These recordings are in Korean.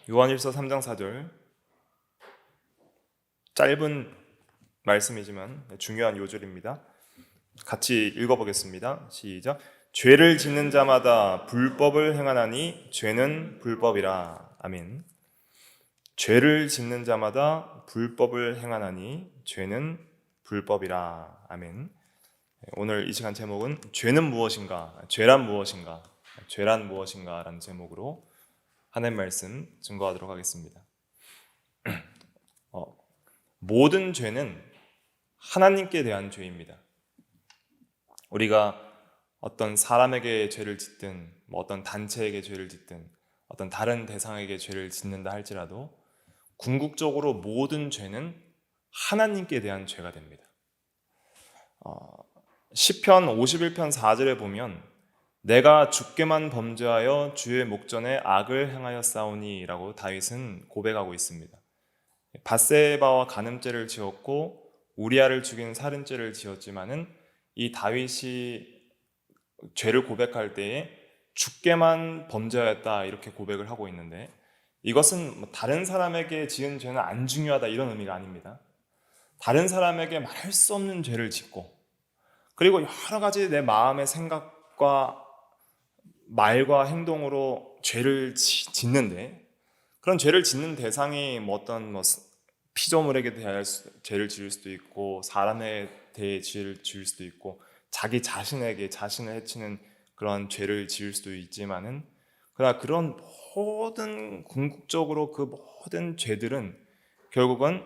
요한일서 3장 4절, 짧은 말씀이지만 중요한 요절입니다. 같이 읽어보겠습니다. 시작. 죄를 짓는 자마다 불법을 행하나니 죄는 불법이라. 아멘. 죄를 짓는 자마다 불법을 행하나니 죄는 불법이라. 아멘. 오늘 이 시간 제목은 죄는 무엇인가? 죄란 무엇인가? 죄란 무엇인가? 라는 제목으로 하나님 말씀 증거하도록 하겠습니다. 모든 죄는 하나님께 대한 죄입니다. 우리가 어떤 사람에게 죄를 짓든 어떤 단체에게 죄를 짓든 어떤 다른 대상에게 죄를 짓는다 할지라도 궁극적으로 모든 죄는 하나님께 대한 죄가 됩니다. 시편 51편 4절에 보면 내가 주께만 범죄하여 주의 목전에 악을 행하였사오니 라고 다윗은 고백하고 있습니다. 밧세바와 간음죄를 지었고 우리아를 죽인 살인죄를 지었지만은 이 다윗이 죄를 고백할 때에 주께만 범죄하였다 이렇게 고백을 하고 있는데, 이것은 다른 사람에게 지은 죄는 안 중요하다 이런 의미가 아닙니다. 다른 사람에게 말할 수 없는 죄를 짓고, 그리고 여러 가지 내 마음의 생각과 말과 행동으로 죄를 짓는데, 그런 죄를 짓는 대상이 어떤 피조물에게 대하여 죄를 지을 수도 있고, 사람에 대해 죄를 지을 수도 있고, 자기 자신에게 자신을 해치는 그런 죄를 지을 수도 있지만은, 그러나 그런 모든 궁극적으로 그 모든 죄들은 결국은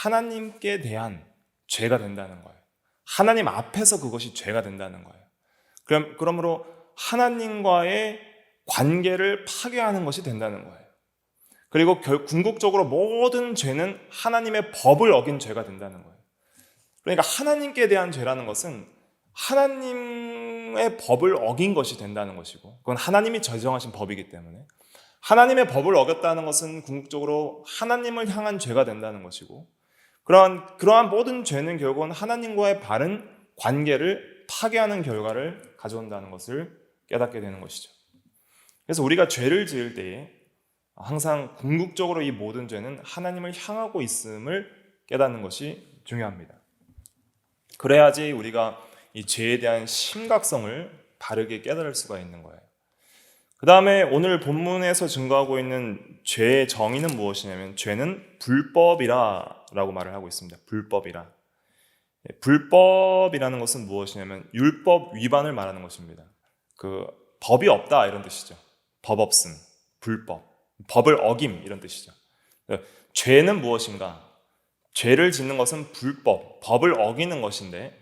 하나님께 대한 죄가 된다는 거예요. 하나님 앞에서 그것이 죄가 된다는 거예요. 그러므로 하나님과의 관계를 파괴하는 것이 된다는 거예요. 그리고 궁극적으로 모든 죄는 하나님의 법을 어긴 죄가 된다는 거예요. 그러니까 하나님께 대한 죄라는 것은 하나님의 법을 어긴 것이 된다는 것이고, 그건 하나님이 제정하신 법이기 때문에 하나님의 법을 어겼다는 것은 궁극적으로 하나님을 향한 죄가 된다는 것이고, 그러한 모든 죄는 결국은 하나님과의 바른 관계를 파괴하는 결과를 가져온다는 것을 깨닫게 되는 것이죠. 그래서 우리가 죄를 지을 때에 항상 궁극적으로 이 모든 죄는 하나님을 향하고 있음을 깨닫는 것이 중요합니다. 그래야지 우리가 이 죄에 대한 심각성을 바르게 깨달을 수가 있는 거예요. 그 다음에 오늘 본문에서 증거하고 있는 죄의 정의는 무엇이냐면, 죄는 불법이라 라고 말을 하고 있습니다. 불법이라. 불법이라는 것은 무엇이냐면 율법 위반을 말하는 것입니다. 법이 없다 이런 뜻이죠. 법 없음, 불법, 법을 어김 이런 뜻이죠. 죄는 무엇인가? 죄를 짓는 것은 불법, 법을 어기는 것인데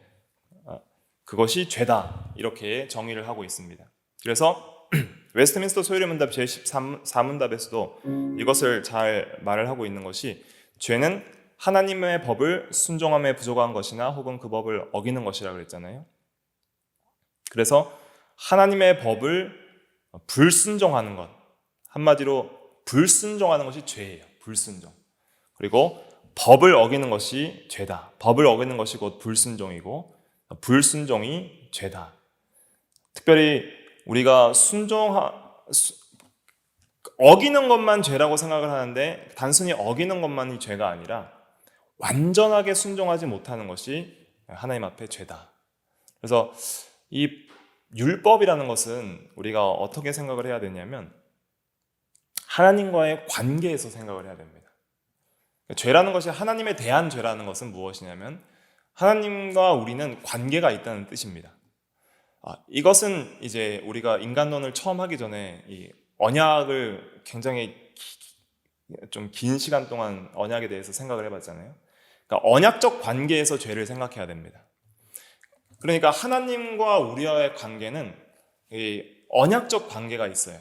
그것이 죄다 이렇게 정의를 하고 있습니다. 그래서 웨스트민스터 소유리문답 제14문답에서도 이것을 잘 말을 하고 있는 것이, 죄는 하나님의 법을 순종함에 부족한 것이나 혹은 그 법을 어기는 것이라고 그랬잖아요. 그래서 하나님의 법을 불순종하는 것, 한마디로 불순종하는 것이 죄예요. 불순종. 그리고 법을 어기는 것이 죄다. 법을 어기는 것이 곧 불순종이고 불순종이 죄다. 특별히 우리가 어기는 것만 죄라고 생각을 하는데, 단순히 어기는 것만이 죄가 아니라 완전하게 순종하지 못하는 것이 하나님 앞에 죄다. 그래서 이 율법이라는 것은 우리가 어떻게 생각을 해야 되냐면 하나님과의 관계에서 생각을 해야 됩니다. 죄라는 것이, 하나님에 대한 죄라는 것은 무엇이냐면 하나님과 우리는 관계가 있다는 뜻입니다. 이것은 이제 우리가 인간론을 처음 하기 전에 이 언약을 굉장히 좀 긴 시간 동안 언약에 대해서 생각을 해봤잖아요. 그러니까 언약적 관계에서 죄를 생각해야 됩니다. 그러니까 하나님과 우리와의 관계는 이 언약적 관계가 있어요.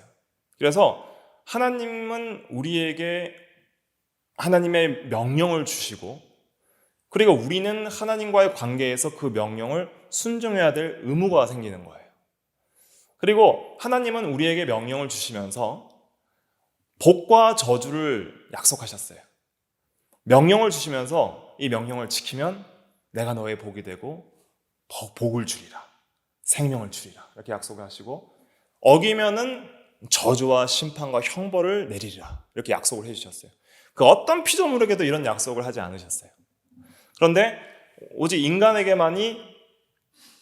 그래서 하나님은 우리에게 하나님의 명령을 주시고, 그리고 우리는 하나님과의 관계에서 그 명령을 순종해야 될 의무가 생기는 거예요. 그리고 하나님은 우리에게 명령을 주시면서 복과 저주를 약속하셨어요. 명령을 주시면서 이 명령을 지키면 내가 너의 복이 되고 복을 주리라, 생명을 주리라 이렇게 약속을 하시고, 어기면은 저주와 심판과 형벌을 내리리라 이렇게 약속을 해주셨어요. 그 어떤 피조물에게도 이런 약속을 하지 않으셨어요. 그런데 오직 인간에게만이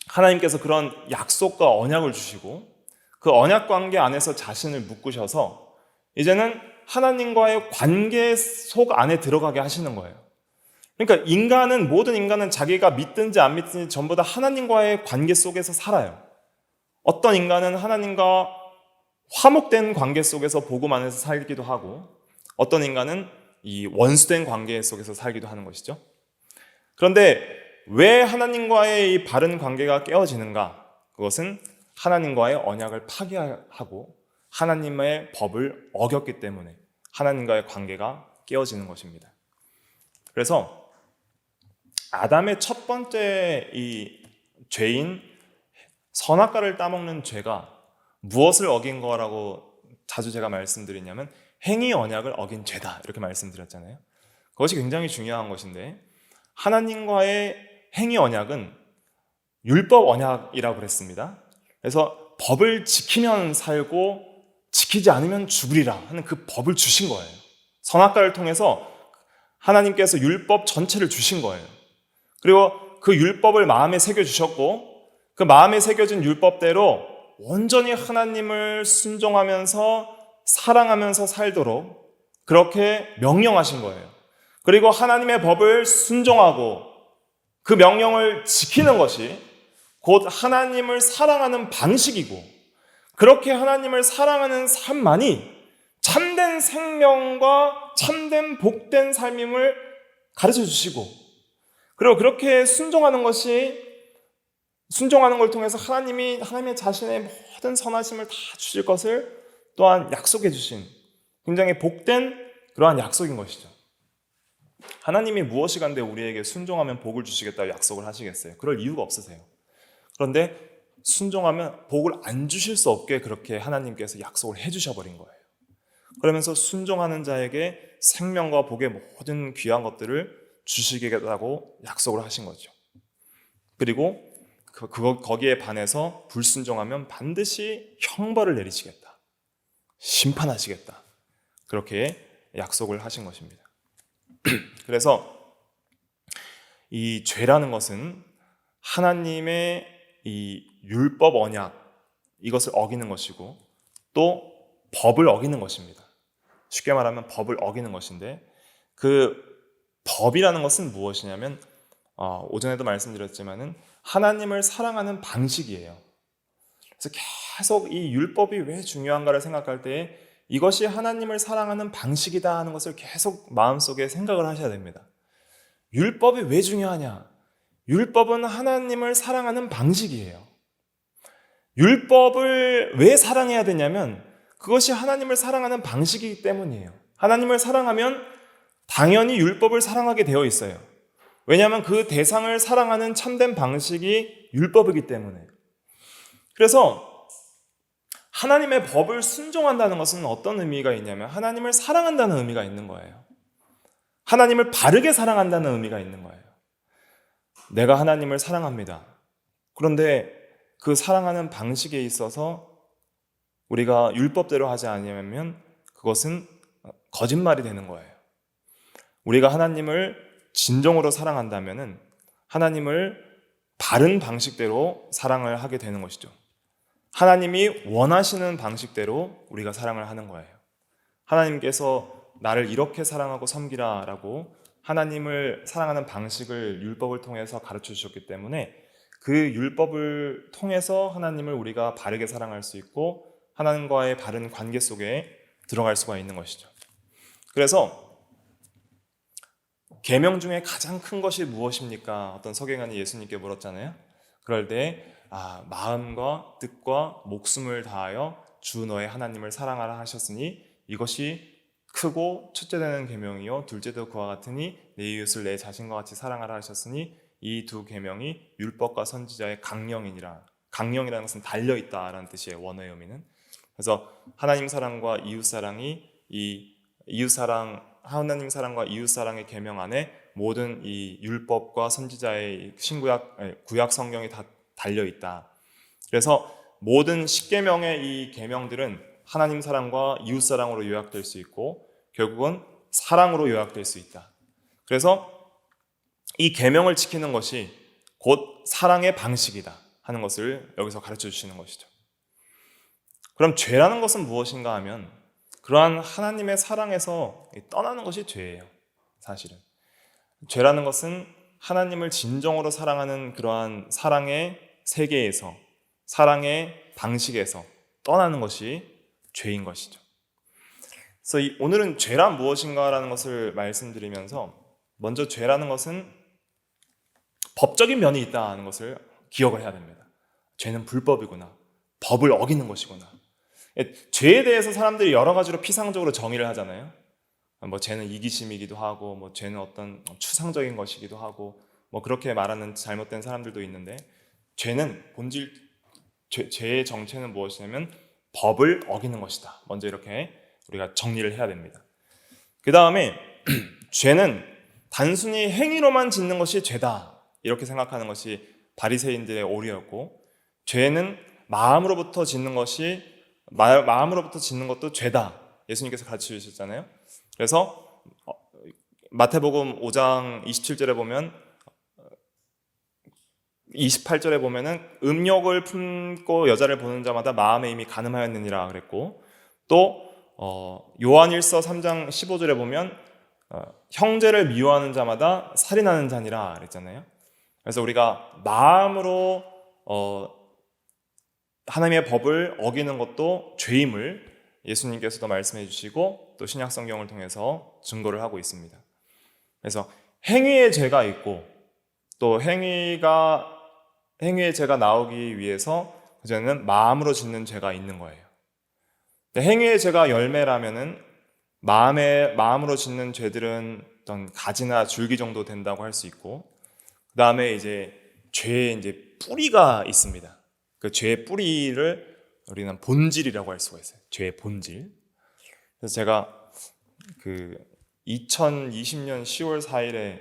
하나님께서 그런 약속과 언약을 주시고 그 언약 관계 안에서 자신을 묶으셔서 이제는 하나님과의 관계 속 안에 들어가게 하시는 거예요. 그러니까 모든 인간은 자기가 믿든지 안 믿든지 전부 다 하나님과의 관계 속에서 살아요. 어떤 인간은 하나님과 화목된 관계 속에서 복음 안에서 살기도 하고 어떤 인간은 이 원수된 관계 속에서 살기도 하는 것이죠. 그런데 왜 하나님과의 이 바른 관계가 깨어지는가? 그것은 하나님과의 언약을 파기하고 하나님의 법을 어겼기 때문에 하나님과의 관계가 깨어지는 것입니다. 그래서 아담의 첫 번째 이 죄인 선악과를 따먹는 죄가 무엇을 어긴 거라고 자주 제가 말씀드리냐면 행위 언약을 어긴 죄다 이렇게 말씀드렸잖아요. 그것이 굉장히 중요한 것인데 하나님과의 행위 언약은 율법 언약이라고 그랬습니다. 그래서 법을 지키면 살고 지키지 않으면 죽으리라 하는 그 법을 주신 거예요. 선악과를 통해서 하나님께서 율법 전체를 주신 거예요. 그리고 그 율법을 마음에 새겨주셨고 그 마음에 새겨진 율법대로 온전히 하나님을 순종하면서 사랑하면서 살도록 그렇게 명령하신 거예요. 그리고 하나님의 법을 순종하고 그 명령을 지키는 것이 곧 하나님을 사랑하는 방식이고 그렇게 하나님을 사랑하는 삶만이 참된 생명과 참된 복된 삶임을 가르쳐 주시고 그리고 그렇게 순종하는 걸 통해서 하나님의 자신의 모든 선하심을 다 주실 것을 또한 약속해 주신 굉장히 복된 그러한 약속인 것이죠. 하나님이 무엇이 간데 우리에게 순종하면 복을 주시겠다고 약속을 하시겠어요? 그럴 이유가 없으세요. 그런데 순종하면 복을 안 주실 수 없게 그렇게 하나님께서 약속을 해주셔버린 거예요. 그러면서 순종하는 자에게 생명과 복의 모든 귀한 것들을 주시겠다고 약속을 하신 거죠. 그리고 거기에 반해서 불순종하면 반드시 형벌을 내리시겠다. 심판하시겠다. 그렇게 약속을 하신 것입니다. 그래서 이 죄라는 것은 하나님의 이 율법 언약 이것을 어기는 것이고 또 법을 어기는 것입니다. 쉽게 말하면 법을 어기는 것인데 그 법이라는 것은 무엇이냐면 오전에도 말씀드렸지만은 하나님을 사랑하는 방식이에요. 그래서 계속 이 율법이 왜 중요한가를 생각할 때 이것이 하나님을 사랑하는 방식이다 하는 것을 계속 마음속에 생각을 하셔야 됩니다. 율법이 왜 중요하냐? 율법은 하나님을 사랑하는 방식이에요. 율법을 왜 사랑해야 되냐면 그것이 하나님을 사랑하는 방식이기 때문이에요. 하나님을 사랑하면 당연히 율법을 사랑하게 되어 있어요. 왜냐하면 그 대상을 사랑하는 참된 방식이 율법이기 때문에. 그래서 하나님의 법을 순종한다는 것은 어떤 의미가 있냐면 하나님을 사랑한다는 의미가 있는 거예요. 하나님을 바르게 사랑한다는 의미가 있는 거예요. 내가 하나님을 사랑합니다. 그런데 그 사랑하는 방식에 있어서 우리가 율법대로 하지 않으면 그것은 거짓말이 되는 거예요. 우리가 하나님을 진정으로 사랑한다면 하나님을 바른 방식대로 사랑을 하게 되는 것이죠. 하나님이 원하시는 방식대로 우리가 사랑을 하는 거예요. 하나님께서 나를 이렇게 사랑하고 섬기라 라고 하나님을 사랑하는 방식을 율법을 통해서 가르쳐 주셨기 때문에 그 율법을 통해서 하나님을 우리가 바르게 사랑할 수 있고 하나님과의 바른 관계 속에 들어갈 수가 있는 것이죠. 그래서 계명 중에 가장 큰 것이 무엇입니까? 어떤 서기관이 예수님께 물었잖아요. 그럴 때 마음과 뜻과 목숨을 다하여 주 너의 하나님을 사랑하라 하셨으니 이것이 크고 첫째 되는 계명이요 둘째도 그와 같으니 내 이웃을 내 자신과 같이 사랑하라 하셨으니 이 두 계명이 율법과 선지자의 강령이니라. 강령이라는 것은 달려있다라는 뜻이에요. 원어의 의미는. 그래서 하나님 사랑과 이웃 사랑이 하나님 사랑과 이웃 사랑의 계명 안에 모든 이 율법과 선지자의 구약 성경이 다 달려 있다. 그래서 모든 십계명의 이 계명들은 하나님 사랑과 이웃 사랑으로 요약될 수 있고 결국은 사랑으로 요약될 수 있다. 그래서 이 계명을 지키는 것이 곧 사랑의 방식이다 하는 것을 여기서 가르쳐 주시는 것이죠. 그럼 죄라는 것은 무엇인가 하면 그러한 하나님의 사랑에서 떠나는 것이 죄예요. 사실은 죄라는 것은 하나님을 진정으로 사랑하는 그러한 사랑의 세계에서, 사랑의 방식에서 떠나는 것이 죄인 것이죠. 그래서 오늘은 죄란 무엇인가라는 것을 말씀드리면서 먼저 죄라는 것은 법적인 면이 있다는 것을 기억을 해야 됩니다. 죄는 불법이구나. 법을 어기는 것이구나. 죄에 대해서 사람들이 여러 가지로 피상적으로 정의를 하잖아요. 뭐 죄는 이기심이기도 하고, 뭐 죄는 어떤 추상적인 것이기도 하고, 뭐 그렇게 말하는 잘못된 사람들도 있는데, 죄는 죄의 정체는 무엇이냐면 법을 어기는 것이다. 먼저 이렇게 우리가 정리를 해야 됩니다. 그 다음에 죄는 단순히 행위로만 짓는 것이 죄다. 이렇게 생각하는 것이 바리새인들의 오류였고, 죄는 마음으로부터 짓는 것도 죄다. 예수님께서 가르쳐 주셨잖아요. 그래서 마태복음 5장 27절에 보면 28절에 보면은 음욕을 품고 여자를 보는 자마다 마음에 이미 간음하였느니라 그랬고, 또 요한일서 3장 15절에 보면 형제를 미워하는 자마다 살인하는 자니라 그랬잖아요. 그래서 우리가 마음으로 하나님의 법을 어기는 것도 죄임을 예수님께서도 말씀해 주시고 또 신약 성경을 통해서 증거를 하고 있습니다. 그래서 행위의 죄가 있고 또 행위의 죄가 나오기 위해서 그전에는 마음으로 짓는 죄가 있는 거예요. 행위의 죄가 열매라면은 마음으로 짓는 죄들은 어떤 가지나 줄기 정도 된다고 할 수 있고, 그 다음에 이제 죄의 이제 뿌리가 있습니다. 그 죄의 뿌리를 우리는 본질이라고 할 수가 있어요. 죄의 본질. 그래서 제가 2020년 10월 4일에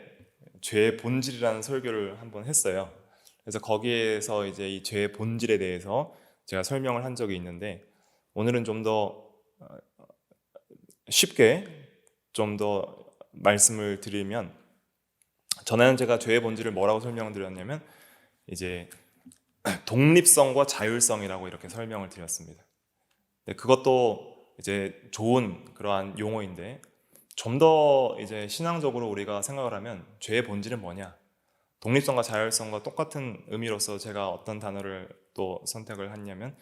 죄의 본질이라는 설교를 한번 했어요. 그래서 거기에서 이제 이 죄의 본질에 대해서 제가 설명을 한 적이 있는데, 오늘은 좀 더 쉽게 좀 더 말씀을 드리면, 전에는 제가 죄의 본질을 뭐라고 설명을 드렸냐면 이제 독립성과 자율성이라고 이렇게 설명을 드렸습니다. 그것도 이제 좋은 그러한 용어인데, 좀 더 이제 신앙적으로 우리가 생각을 하면 죄의 본질은 뭐냐? 독립성과 자율성과 똑같은 의미로서 제가 어떤 단어를 또 선택을 했냐면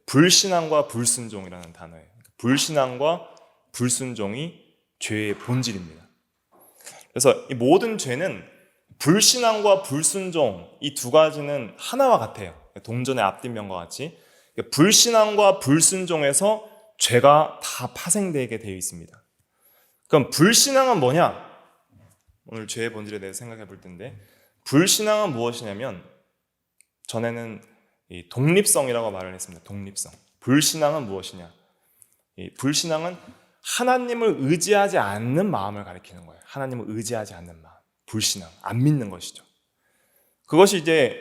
불신앙과 불순종이라는 단어예요. 불신앙과 불순종이 죄의 본질입니다. 그래서 이 모든 죄는 불신앙과 불순종, 이 두 가지는 하나와 같아요. 동전의 앞뒷면과 같이 불신앙과 불순종에서 죄가 다 파생되게 되어 있습니다. 그럼 불신앙은 뭐냐? 오늘 죄의 본질에 대해서 생각해 볼 텐데, 불신앙은 무엇이냐면 전에는 이 독립성이라고 말을 했습니다. 독립성. 불신앙은 무엇이냐? 이 불신앙은 하나님을 의지하지 않는 마음을 가리키는 거예요. 하나님을 의지하지 않는 마음. 불신앙, 안 믿는 것이죠. 그것이 이제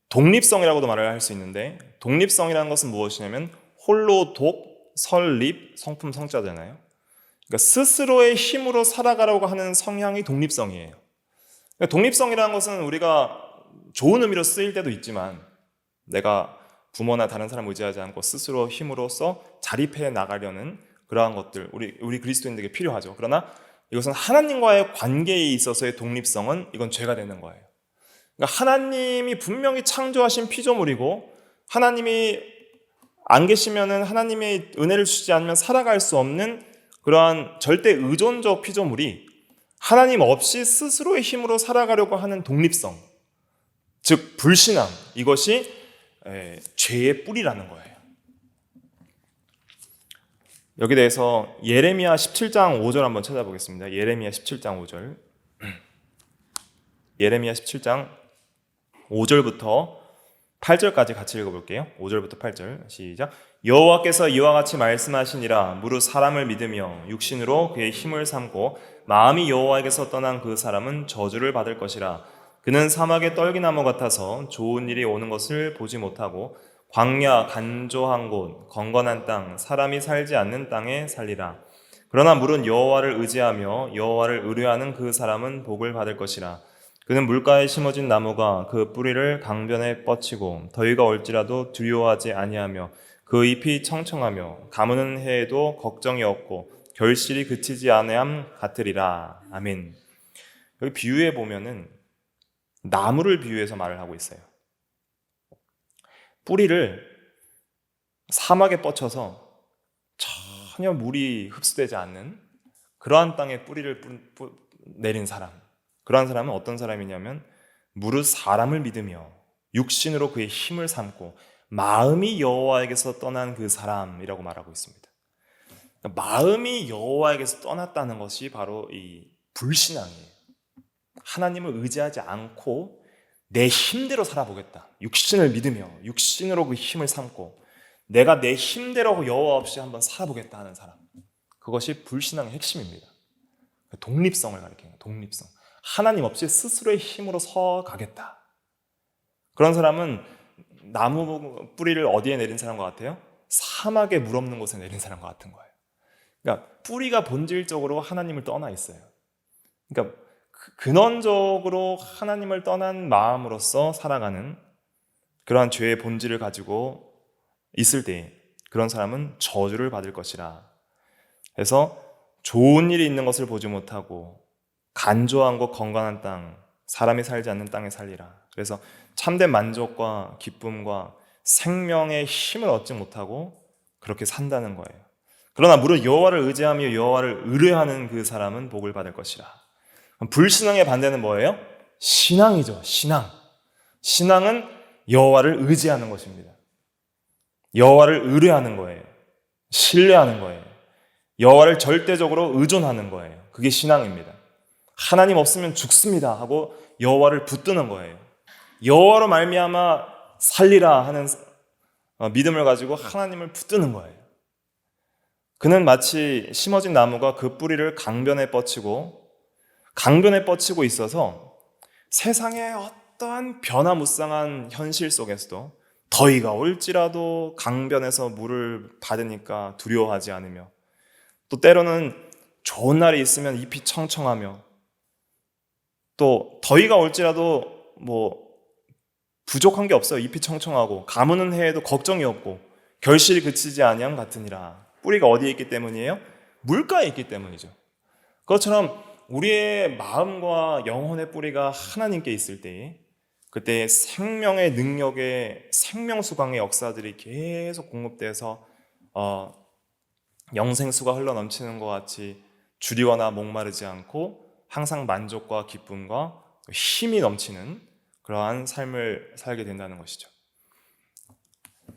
독립성이라고도 말을 할 수 있는데, 독립성이라는 것은 무엇이냐면 홀로 독, 설립, 성품 성자잖아요. 그러니까 스스로의 힘으로 살아가려고 하는 성향이 독립성이에요. 그러니까 독립성이라는 것은 우리가 좋은 의미로 쓰일 때도 있지만, 내가 부모나 다른 사람 의지하지 않고 스스로 힘으로써 자립해 나가려는 그러한 것들, 우리 그리스도인들에게 필요하죠. 그러나 이것은 하나님과의 관계에 있어서의 독립성은 이건 죄가 되는 거예요. 그러니까 하나님이 분명히 창조하신 피조물이고, 하나님이 안 계시면은, 하나님의 은혜를 주지 않으면 살아갈 수 없는 그러한 절대 의존적 피조물이 하나님 없이 스스로의 힘으로 살아가려고 하는 독립성, 즉 불신앙, 이것이 죄의 뿌리라는 거예요. 여기 대해서 예레미야 17장 5절 한번 찾아보겠습니다. 예레미야 17장 5절. 예레미야 17장 5절부터 8절까지 같이 읽어볼게요. 5절부터 8절 시작. 여호와께서 이와 같이 말씀하시니라. 무릇 사람을 믿으며 육신으로 그의 힘을 삼고 마음이 여호와에게서 떠난 그 사람은 저주를 받을 것이라. 그는 사막의 떨기나무 같아서 좋은 일이 오는 것을 보지 못하고 광야 간조한 곳 건건한 땅 사람이 살지 않는 땅에 살리라. 그러나 물은 여호와를 의지하며 여호와를 의뢰하는 그 사람은 복을 받을 것이라. 그는 물가에 심어진 나무가 그 뿌리를 강변에 뻗치고 더위가 올지라도 두려워하지 아니하며 그 잎이 청청하며 가무는 해에도 걱정이 없고 결실이 그치지 아니함 같으리라. 아멘. 여기 비유에 보면은 나무를 비유해서 말을 하고 있어요. 뿌리를 사막에 뻗쳐서 전혀 물이 흡수되지 않는 그러한 땅에 뿌리를 내린 사람, 그러한 사람은 어떤 사람이냐면 무릇 사람을 믿으며 육신으로 그의 힘을 삼고 마음이 여호와에게서 떠난 그 사람이라고 말하고 있습니다. 그러니까 마음이 여호와에게서 떠났다는 것이 바로 이 불신앙이에요. 하나님을 의지하지 않고 내 힘대로 살아보겠다. 육신을 믿으며 육신으로 그 힘을 삼고 내가 내 힘대로 여호와 없이 한번 살아보겠다 하는 사람. 그것이 불신앙의 핵심입니다. 독립성을 가리키는 거예요. 독립성. 하나님 없이 스스로의 힘으로 서가겠다. 그런 사람은 나무 뿌리를 어디에 내린 사람과 같아요? 사막에 물 없는 곳에 내린 사람과 같은 거예요. 그러니까 뿌리가 본질적으로 하나님을 떠나 있어요. 그러니까 근원적으로 하나님을 떠난 마음으로서 살아가는 그러한 죄의 본질을 가지고 있을 때 그런 사람은 저주를 받을 것이라. 그래서 좋은 일이 있는 것을 보지 못하고 간조한 곳 건강한 땅, 사람이 살지 않는 땅에 살리라. 그래서 참된 만족과 기쁨과 생명의 힘을 얻지 못하고 그렇게 산다는 거예요. 그러나 무릇 여호와를 의지하며 여호와를 의뢰하는 그 사람은 복을 받을 것이라. 불신앙의 반대는 뭐예요? 신앙이죠. 신앙. 신앙은 여호와를 의지하는 것입니다. 여호와를 의뢰하는 거예요. 신뢰하는 거예요. 여호와를 절대적으로 의존하는 거예요. 그게 신앙입니다. 하나님 없으면 죽습니다 하고 여호와를 붙드는 거예요. 여호와로 말미암아 살리라 하는 믿음을 가지고 하나님을 붙드는 거예요. 그는 마치 심어진 나무가 그 뿌리를 강변에 뻗치고 있어서 세상의 어떠한 변화무쌍한 현실 속에서도 더위가 올지라도 강변에서 물을 받으니까 두려워하지 않으며 또 때로는 좋은 날이 있으면 잎이 청청하며 또 더위가 올지라도 부족한 게 없어요. 잎이 청청하고 가무는 해에도 걱정이 없고 결실이 그치지 아니함 같으니라. 뿌리가 어디에 있기 때문이에요? 물가에 있기 때문이죠. 그것처럼 우리의 마음과 영혼의 뿌리가 하나님께 있을 때 그때 생명의 능력의 생명수강의 역사들이 계속 공급돼서 영생수가 흘러넘치는 것 같이 주리거나 목마르지 않고 항상 만족과 기쁨과 힘이 넘치는 그러한 삶을 살게 된다는 것이죠.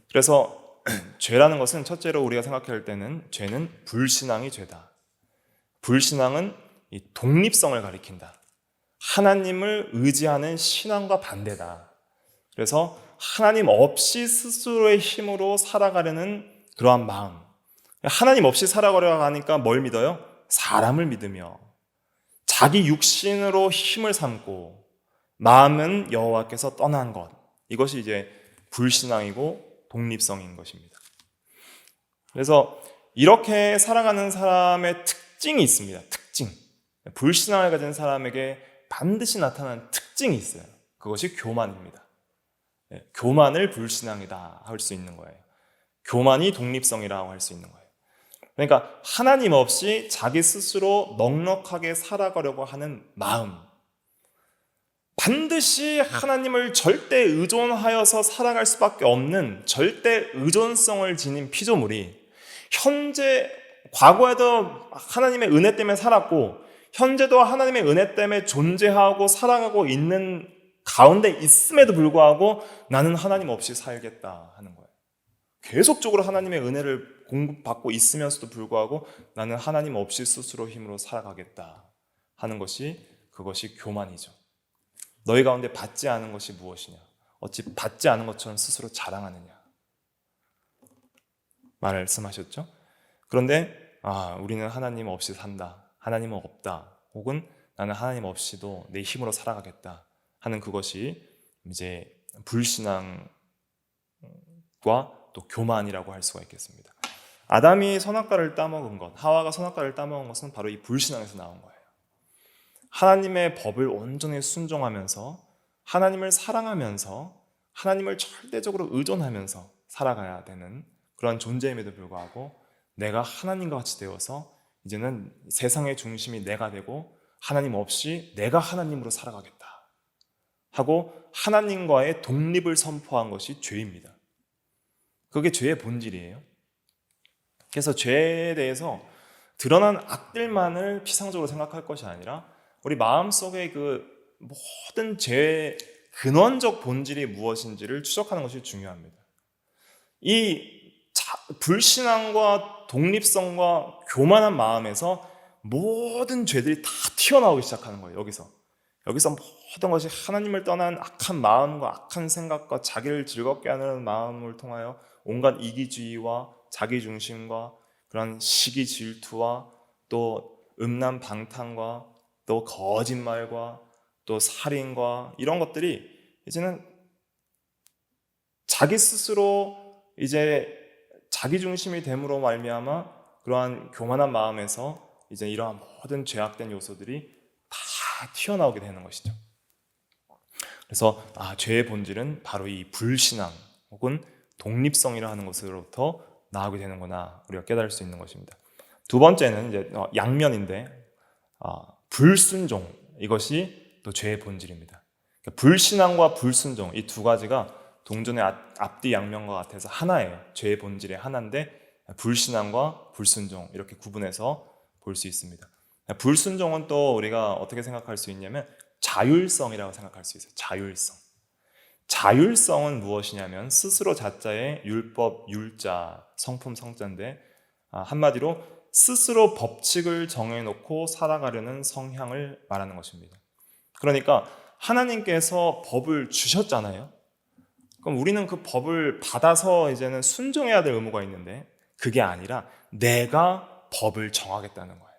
그래서 죄라는 것은 첫째로 우리가 생각할 때는 죄는 불신앙이 죄다. 불신앙은 이 독립성을 가리킨다. 하나님을 의지하는 신앙과 반대다. 그래서 하나님 없이 스스로의 힘으로 살아가려는 그러한 마음. 하나님 없이 살아가려고 하니까 뭘 믿어요? 사람을 믿으며 자기 육신으로 힘을 삼고 마음은 여호와께서 떠난 것. 이것이 이제 불신앙이고 독립성인 것입니다. 그래서 이렇게 살아가는 사람의 특징이 있습니다. 특징. 불신앙을 가진 사람에게 반드시 나타나는 특징이 있어요. 그것이 교만입니다. 교만을 불신앙이다 할 수 있는 거예요. 교만이 독립성이라고 할 수 있는 거예요. 그러니까 하나님 없이 자기 스스로 넉넉하게 살아가려고 하는 마음, 반드시 하나님을 절대 의존하여서 살아갈 수밖에 없는 절대 의존성을 지닌 피조물이 과거에도 하나님의 은혜 때문에 살았고 현재도 하나님의 은혜 때문에 존재하고 살아가고 있는 가운데 있음에도 불구하고 나는 하나님 없이 살겠다 하는 거예요. 계속적으로 하나님의 은혜를 공급받고 있으면서도 불구하고 나는 하나님 없이 스스로 힘으로 살아가겠다 하는 그것이 교만이죠. 너희 가운데 받지 않은 것이 무엇이냐? 어찌 받지 않은 것처럼 스스로 자랑하느냐? 말씀하셨죠? 그런데 우리는 하나님 없이 산다. 하나님은 없다. 혹은 나는 하나님 없이도 내 힘으로 살아가겠다 하는 그것이 이제 불신앙 또 교만이라고 할 수가 있겠습니다. 아담이 선악과를 따먹은 것, 하와가 선악과를 따먹은 것은 바로 이 불신앙에서 나온 거예요. 하나님의 법을 온전히 순종하면서 하나님을 사랑하면서 하나님을 절대적으로 의존하면서 살아가야 되는 그런 존재임에도 불구하고 내가 하나님과 같이 되어서 이제는 세상의 중심이 내가 되고 하나님 없이 내가 하나님으로 살아가겠다 하고 하나님과의 독립을 선포한 것이 죄입니다. 그게 죄의 본질이에요. 그래서 죄에 대해서 드러난 악들만을 피상적으로 생각할 것이 아니라 우리 마음속의 그 모든 죄의 근원적 본질이 무엇인지를 추적하는 것이 중요합니다. 이 불신앙과 독립성과 교만한 마음에서 모든 죄들이 다 튀어나오기 시작하는 거예요. 여기서 모든 것이 하나님을 떠난 악한 마음과 악한 생각과 자기를 즐겁게 하는 마음을 통하여 온갖 이기주의와 자기중심과 그런 시기 질투와 또 음란 방탕과 또 거짓말과 또 살인과 이런 것들이 이제는 자기 스스로 이제 자기중심이 됨으로 말미암아 그러한 교만한 마음에서 이제 이러한 모든 죄악된 요소들이 다 튀어나오게 되는 것이죠. 그래서 죄의 본질은 바로 이 불신앙 혹은 독립성이라 하는 것으로부터 나오게 되는구나 우리가 깨달을 수 있는 것입니다. 두 번째는 이제 양면인데 불순종, 이것이 또 죄의 본질입니다. 그러니까 불신앙과 불순종, 이 두 가지가 동전의 앞뒤 양면과 같아서 하나예요. 죄의 본질의 하나인데 불신앙과 불순종 이렇게 구분해서 볼 수 있습니다. 불순종은 또 우리가 어떻게 생각할 수 있냐면 자율성이라고 생각할 수 있어요. 자율성은 무엇이냐면 스스로 자자의 율법, 율자, 성품, 성자인데 한마디로 스스로 법칙을 정해놓고 살아가려는 성향을 말하는 것입니다. 그러니까 하나님께서 법을 주셨잖아요. 그럼 우리는 그 법을 받아서 이제는 순종해야 될 의무가 있는데 그게 아니라 내가 법을 정하겠다는 거예요.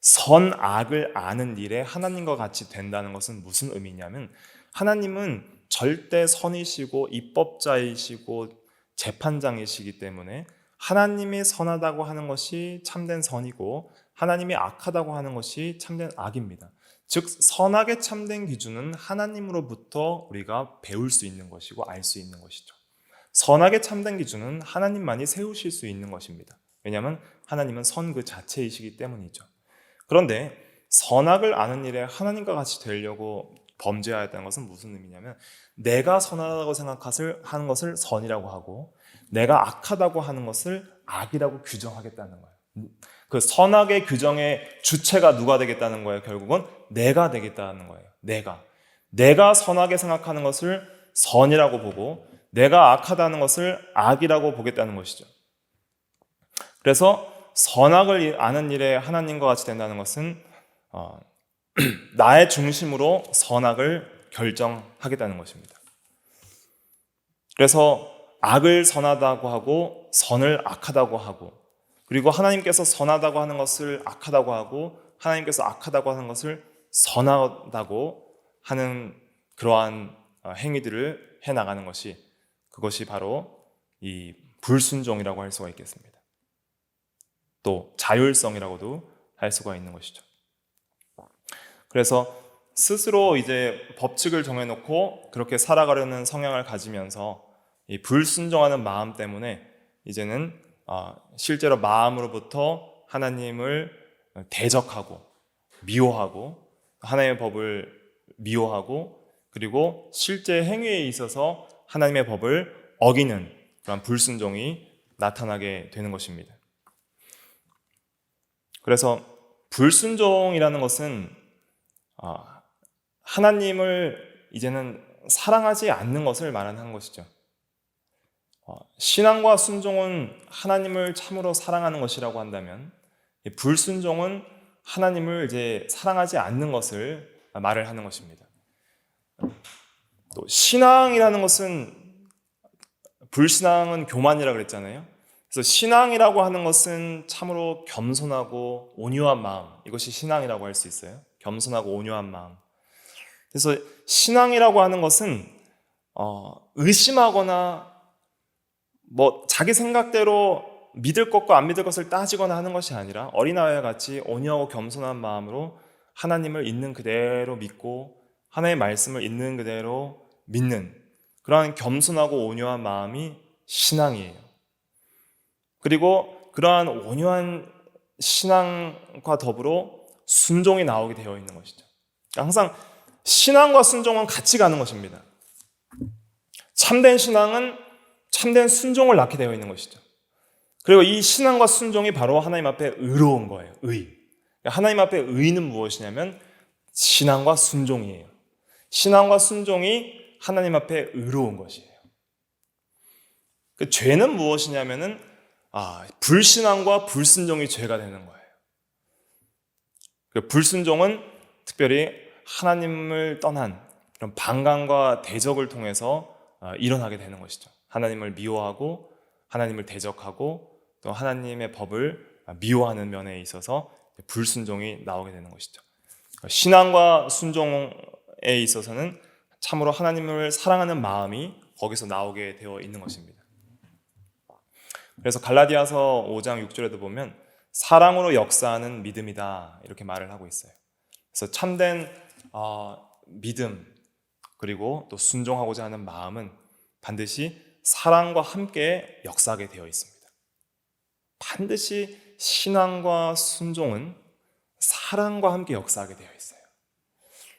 선악을 아는 일에 하나님과 같이 된다는 것은 무슨 의미냐면 하나님은 절대 선이시고 입법자이시고 재판장이시기 때문에 하나님이 선하다고 하는 것이 참된 선이고 하나님이 악하다고 하는 것이 참된 악입니다. 즉 선악의 참된 기준은 하나님으로부터 우리가 배울 수 있는 것이고 알 수 있는 것이죠. 선악의 참된 기준은 하나님만이 세우실 수 있는 것입니다. 왜냐하면 하나님은 선 그 자체이시기 때문이죠. 그런데 선악을 아는 일에 하나님과 같이 되려고 범죄하였다는 것은 무슨 의미냐면 내가 선하다고 생각하는 것을 선이라고 하고 내가 악하다고 하는 것을 악이라고 규정하겠다는 거예요. 그 선악의 규정의 주체가 누가 되겠다는 거예요? 결국은 내가 되겠다는 거예요. 내가 선하게 생각하는 것을 선이라고 보고 내가 악하다는 것을 악이라고 보겠다는 것이죠. 그래서 선악을 아는 일에 하나님과 같이 된다는 것은 나의 중심으로 선악을 결정하겠다는 것입니다. 그래서 악을 선하다고 하고 선을 악하다고 하고 그리고 하나님께서 선하다고 하는 것을 악하다고 하고 하나님께서 악하다고 하는 것을 선하다고 하는 그러한 행위들을 해나가는 그것이 바로 이 불순종이라고 할 수가 있겠습니다. 또 자율성이라고도 할 수가 있는 것이죠. 그래서 스스로 이제 법칙을 정해놓고 그렇게 살아가려는 성향을 가지면서 이 불순종하는 마음 때문에 이제는 실제로 마음으로부터 하나님을 대적하고 미워하고 하나님의 법을 미워하고 그리고 실제 행위에 있어서 하나님의 법을 어기는 그런 불순종이 나타나게 되는 것입니다. 그래서 불순종이라는 것은 하나님을 이제는 사랑하지 않는 것을 말하는 것이죠. 신앙과 순종은 하나님을 참으로 사랑하는 것이라고 한다면 불순종은 하나님을 이제 사랑하지 않는 것을 말을 하는 것입니다. 또 신앙이라는 것은 불신앙은 교만이라고 그랬잖아요. 그래서 신앙이라고 하는 것은 참으로 겸손하고 온유한 마음, 이것이 신앙이라고 할 수 있어요. 겸손하고 온유한 마음. 그래서 신앙이라고 하는 것은 의심하거나 뭐 자기 생각대로 믿을 것과 안 믿을 것을 따지거나 하는 것이 아니라 어린아이와 같이 온유하고 겸손한 마음으로 하나님을 있는 그대로 믿고 하나님의 말씀을 있는 그대로 믿는 그러한 겸손하고 온유한 마음이 신앙이에요. 그리고 그러한 온유한 신앙과 더불어 순종이 나오게 되어 있는 것이죠. 항상 신앙과 순종은 같이 가는 것입니다. 참된 신앙은 참된 순종을 낳게 되어 있는 것이죠. 그리고 이 신앙과 순종이 바로 하나님 앞에 의로운 거예요. 의. 하나님 앞에 의는 무엇이냐면 신앙과 순종이에요. 신앙과 순종이 하나님 앞에 의로운 것이에요. 그 죄는 무엇이냐면은 불신앙과 불순종이 죄가 되는 거예요. 그 불순종은 특별히 하나님을 떠난 그런 반감과 대적을 통해서 일어나게 되는 것이죠. 하나님을 미워하고 하나님을 대적하고 또 하나님의 법을 미워하는 면에 있어서 불순종이 나오게 되는 것이죠. 신앙과 순종에 있어서는 참으로 하나님을 사랑하는 마음이 거기서 나오게 되어 있는 것입니다. 그래서 갈라디아서 5장 6절에도 보면 사랑으로 역사하는 믿음이다 이렇게 말을 하고 있어요. 그래서 참된 믿음 그리고 또 순종하고자 하는 마음은 반드시 사랑과 함께 역사하게 되어 있습니다. 반드시 신앙과 순종은 사랑과 함께 역사하게 되어 있어요.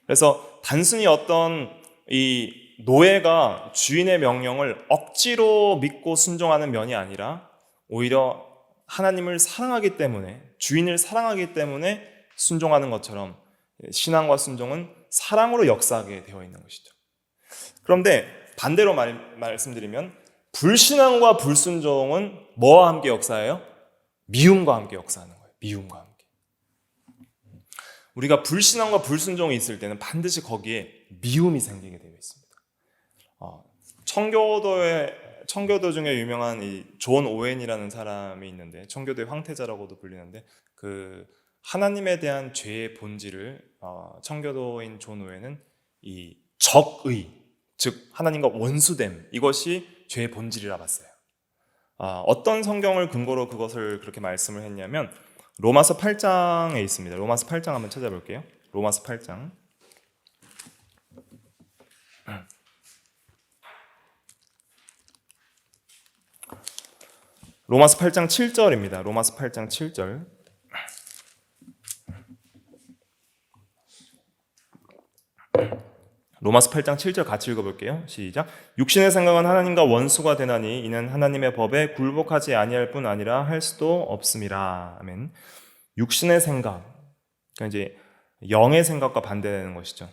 그래서 단순히 어떤 이 노예가 주인의 명령을 억지로 믿고 순종하는 면이 아니라 오히려 하나님을 사랑하기 때문에 주인을 사랑하기 때문에 순종하는 것처럼 신앙과 순종은 사랑으로 역사하게 되어 있는 것이죠. 그런데 반대로 말씀드리면 불신앙과 불순종은 뭐와 함께 역사해요? 미움과 함께 역사하는 거예요. 미움과 함께. 우리가 불신앙과 불순종이 있을 때는 반드시 거기에 미움이 생기게 되어 있습니다. 청교도 중에 유명한 이 존 오웬이라는 사람이 있는데 청교도의 황태자라고도 불리는데 그 하나님에 대한 죄의 본질을 청교도인 존 오웬은 이 적의, 즉 하나님과 원수됨 이것이 죄의 본질이라 봤어요. 어떤 성경을 근거로 그것을 그렇게 말씀을 했냐면 로마서 8장에 있습니다. 로마서 8장 한번 찾아볼게요. 로마서 8장. 로마서 8장 7절입니다. 로마서 8장 7절. 로마서 8장 7절 같이 읽어볼게요. 시작. 육신의 생각은 하나님과 원수가 되나니 이는 하나님의 법에 굴복하지 아니할 뿐 아니라 할 수도 없음이라. 아멘. 육신의 생각, 그러니까 이제 영의 생각과 반대되는 것이죠.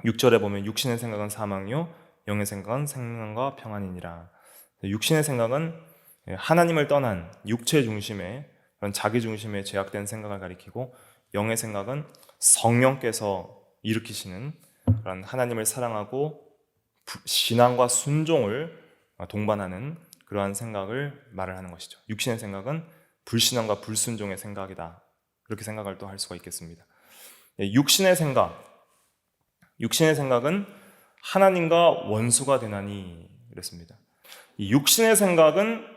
6절에 보면 육신의 생각은 사망이요 영의 생각은 생명과 평안이니라. 육신의 생각은 하나님을 떠난 육체 중심의 그런 자기 중심의 죄악된 생각을 가리키고 영의 생각은 성령께서 일으키시는 그런 하나님을 사랑하고 신앙과 순종을 동반하는 그러한 생각을 말을 하는 것이죠. 육신의 생각은 불신앙과 불순종의 생각이다. 그렇게 생각을 또 할 수가 있겠습니다. 육신의 생각은 하나님과 원수가 되나니 그랬습니다. 이 육신의 생각은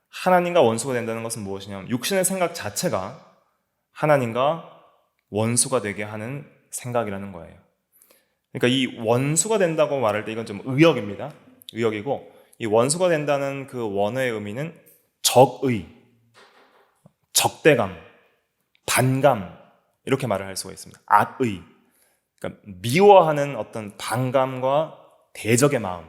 하나님과 원수가 된다는 것은 무엇이냐면 육신의 생각 자체가 하나님과 원수가 되게 하는 생각이라는 거예요. 그러니까 이 원수가 된다고 말할 때 이건 좀 의역입니다. 의역이고 이 원수가 된다는 그 원어의 의미는 적의, 적대감, 반감 이렇게 말을 할 수가 있습니다. 악의, 그러니까 미워하는 어떤 반감과 대적의 마음,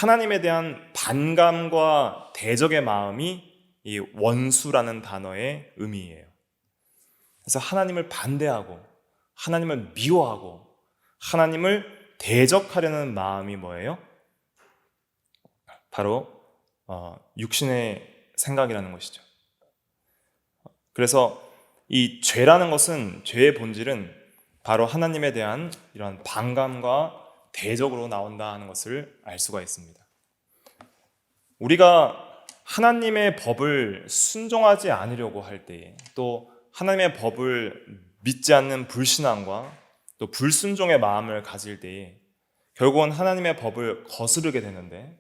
하나님에 대한 반감과 대적의 마음이 이 원수라는 단어의 의미예요. 그래서 하나님을 반대하고 하나님을 미워하고 하나님을 대적하려는 마음이 뭐예요? 바로 육신의 생각이라는 것이죠. 그래서 이 죄라는 것은 죄의 본질은 바로 하나님에 대한 이런 반감과 대적으로 나온다 하는 것을 알 수가 있습니다. 우리가 하나님의 법을 순종하지 않으려고 할 때에 또 하나님의 법을 믿지 않는 불신앙과 또 불순종의 마음을 가질 때에 결국은 하나님의 법을 거스르게 되는데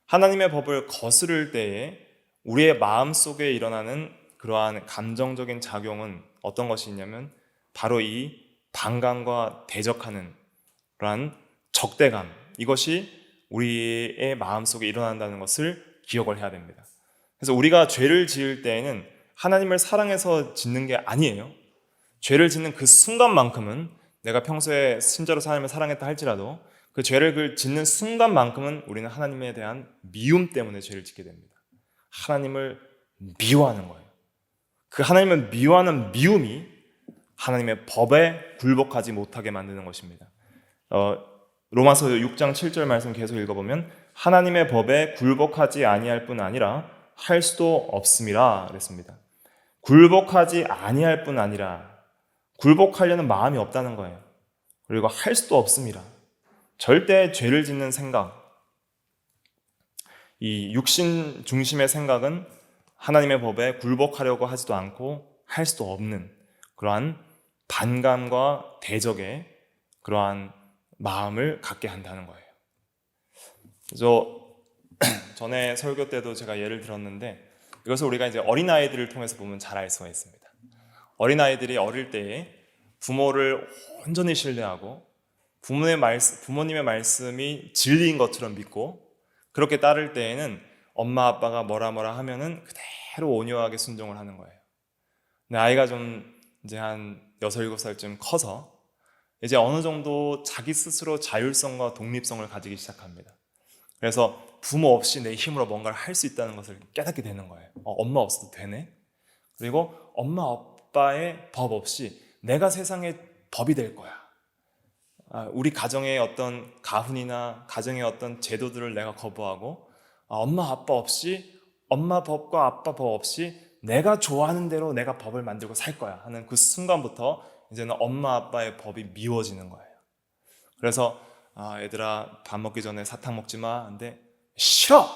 하나님의 법을 거스를 때에 우리의 마음속에 일어나는 그러한 감정적인 작용은 어떤 것이 있냐면 바로 이 반감과 대적하는 그러한 적대감, 이것이 우리의 마음속에 일어난다는 것을 기억을 해야 됩니다. 그래서 우리가 죄를 지을 때에는 하나님을 사랑해서 짓는 게 아니에요. 죄를 짓는 그 순간만큼은, 내가 평소에 진짜로 하나님을 사랑했다 할지라도 그 죄를 짓는 순간만큼은 우리는 하나님에 대한 미움 때문에 죄를 짓게 됩니다. 하나님을 미워하는 거예요. 그 하나님을 미워하는 미움이 하나님의 법에 굴복하지 못하게 만드는 것입니다. 로마서 6장 7절 말씀 계속 읽어보면 하나님의 법에 굴복하지 아니할 뿐 아니라 할 수도 없음이라 그랬습니다. 굴복하지 아니할 뿐 아니라, 굴복하려는 마음이 없다는 거예요. 그리고 할 수도 없습니다. 절대 죄를 짓는 생각, 이 육신 중심의 생각은 하나님의 법에 굴복하려고 하지도 않고 할 수도 없는 그러한 반감과 대적의 그러한 마음을 갖게 한다는 거예요. 그래서 전에 설교 때도 제가 예를 들었는데, 이것을 우리가 이제 어린아이들을 통해서 보면 잘 알 수가 있습니다. 어린아이들이 어릴 때에 부모를 온전히 신뢰하고 부모님의 말씀이 진리인 것처럼 믿고 그렇게 따를 때에는 엄마 아빠가 뭐라 하면은 그대로 온유하게 순종을 하는 거예요. 근데 아이가 좀 이제 한 6, 7살쯤 커서 이제 어느 정도 자기 스스로 자율성과 독립성을 가지기 시작합니다. 그래서 부모 없이 내 힘으로 뭔가를 할 수 있다는 것을 깨닫게 되는 거예요. 엄마 없어도 되네. 그리고 엄마 아빠의 법 없이 내가 세상의 법이 될 거야. 우리 가정의 어떤 가훈이나 가정의 어떤 제도들을 내가 거부하고 엄마 아빠 없이, 엄마 법과 아빠 법 없이 내가 좋아하는 대로 내가 법을 만들고 살 거야 하는 그 순간부터 이제는 엄마 아빠의 법이 미워지는 거예요. 그래서 얘들아 밥 먹기 전에 사탕 먹지 마. 근데 싫어!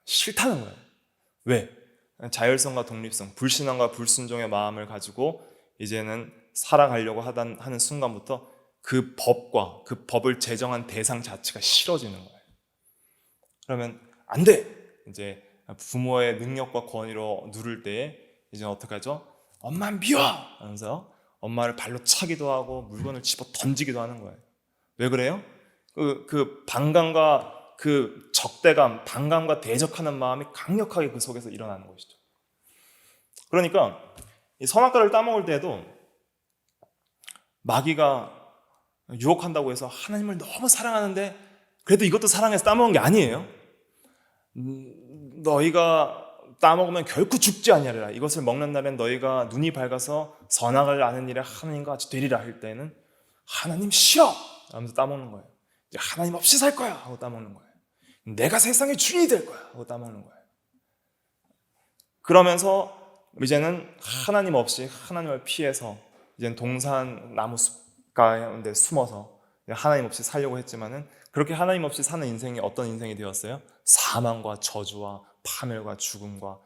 싫다는 거예요. 왜? 자율성과 독립성, 불신앙과 불순종의 마음을 가지고 이제는 살아가려고 하는 순간부터 그 법과 그 법을 제정한 대상 자체가 싫어지는 거예요. 그러면 안 돼! 이제 부모의 능력과 권위로 누를 때에 이제 어떻게 하죠? 엄마 미워! 하면서 엄마를 발로 차기도 하고 물건을 집어 던지기도 하는 거예요. 왜 그래요? 그 반감과 그 적대감, 반감과 대적하는 마음이 강력하게 그 속에서 일어나는 것이죠. 그러니까 이 선악과를 따먹을 때도 마귀가 유혹한다고 해서 하나님을 너무 사랑하는데 그래도 이것도 사랑해서 따먹은 게 아니에요. 너희가 따먹으면 결코 죽지 아니하리라. 이것을 먹는 날엔 너희가 눈이 밝아서 선악을 아는 일에 하나님과 같이 되리라 할 때는 하나님 싫어! 하면서 따먹는 거예요. 이제 하나님 없이 살 거야! 하고 따먹는 거예요. 내가 세상의 주인이 될 거야! 하고 따먹는 거예요. 그러면서 이제는 하나님 없이 하나님을 피해서 이제는 동산 나무 숲 가운데 숨어서 하나님 없이 살려고 했지만은 그렇게 하나님 없이 사는 인생이 어떤 인생이 되었어요? 사망과 저주와 파멸과 죽음과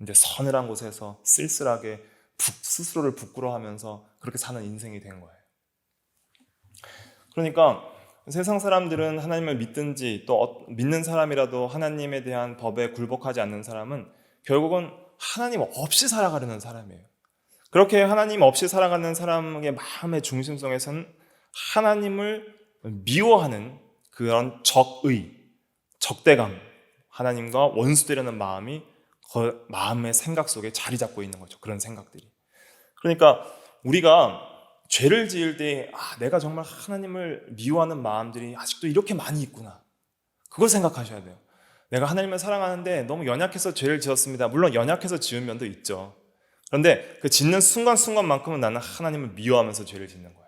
이제 서늘한 곳에서 쓸쓸하게 스스로를 부끄러워하면서 그렇게 사는 인생이 된 거예요. 그러니까 세상 사람들은 하나님을 믿든지 또 믿는 사람이라도 하나님에 대한 법에 굴복하지 않는 사람은 결국은 하나님 없이 살아가려는 사람이에요. 그렇게 하나님 없이 살아가는 사람의 마음의 중심성에서는 하나님을 미워하는 그런 적대감, 하나님과 원수되려는 마음이 그 마음의 생각 속에 자리 잡고 있는 거죠. 그런 생각들이. 그러니까 우리가 죄를 지을 때 내가 정말 하나님을 미워하는 마음들이 아직도 이렇게 많이 있구나. 그걸 생각하셔야 돼요. 내가 하나님을 사랑하는데 너무 연약해서 죄를 지었습니다. 물론 연약해서 지은 면도 있죠. 그런데 그 짓는 순간순간만큼은 나는 하나님을 미워하면서 죄를 짓는 거예요.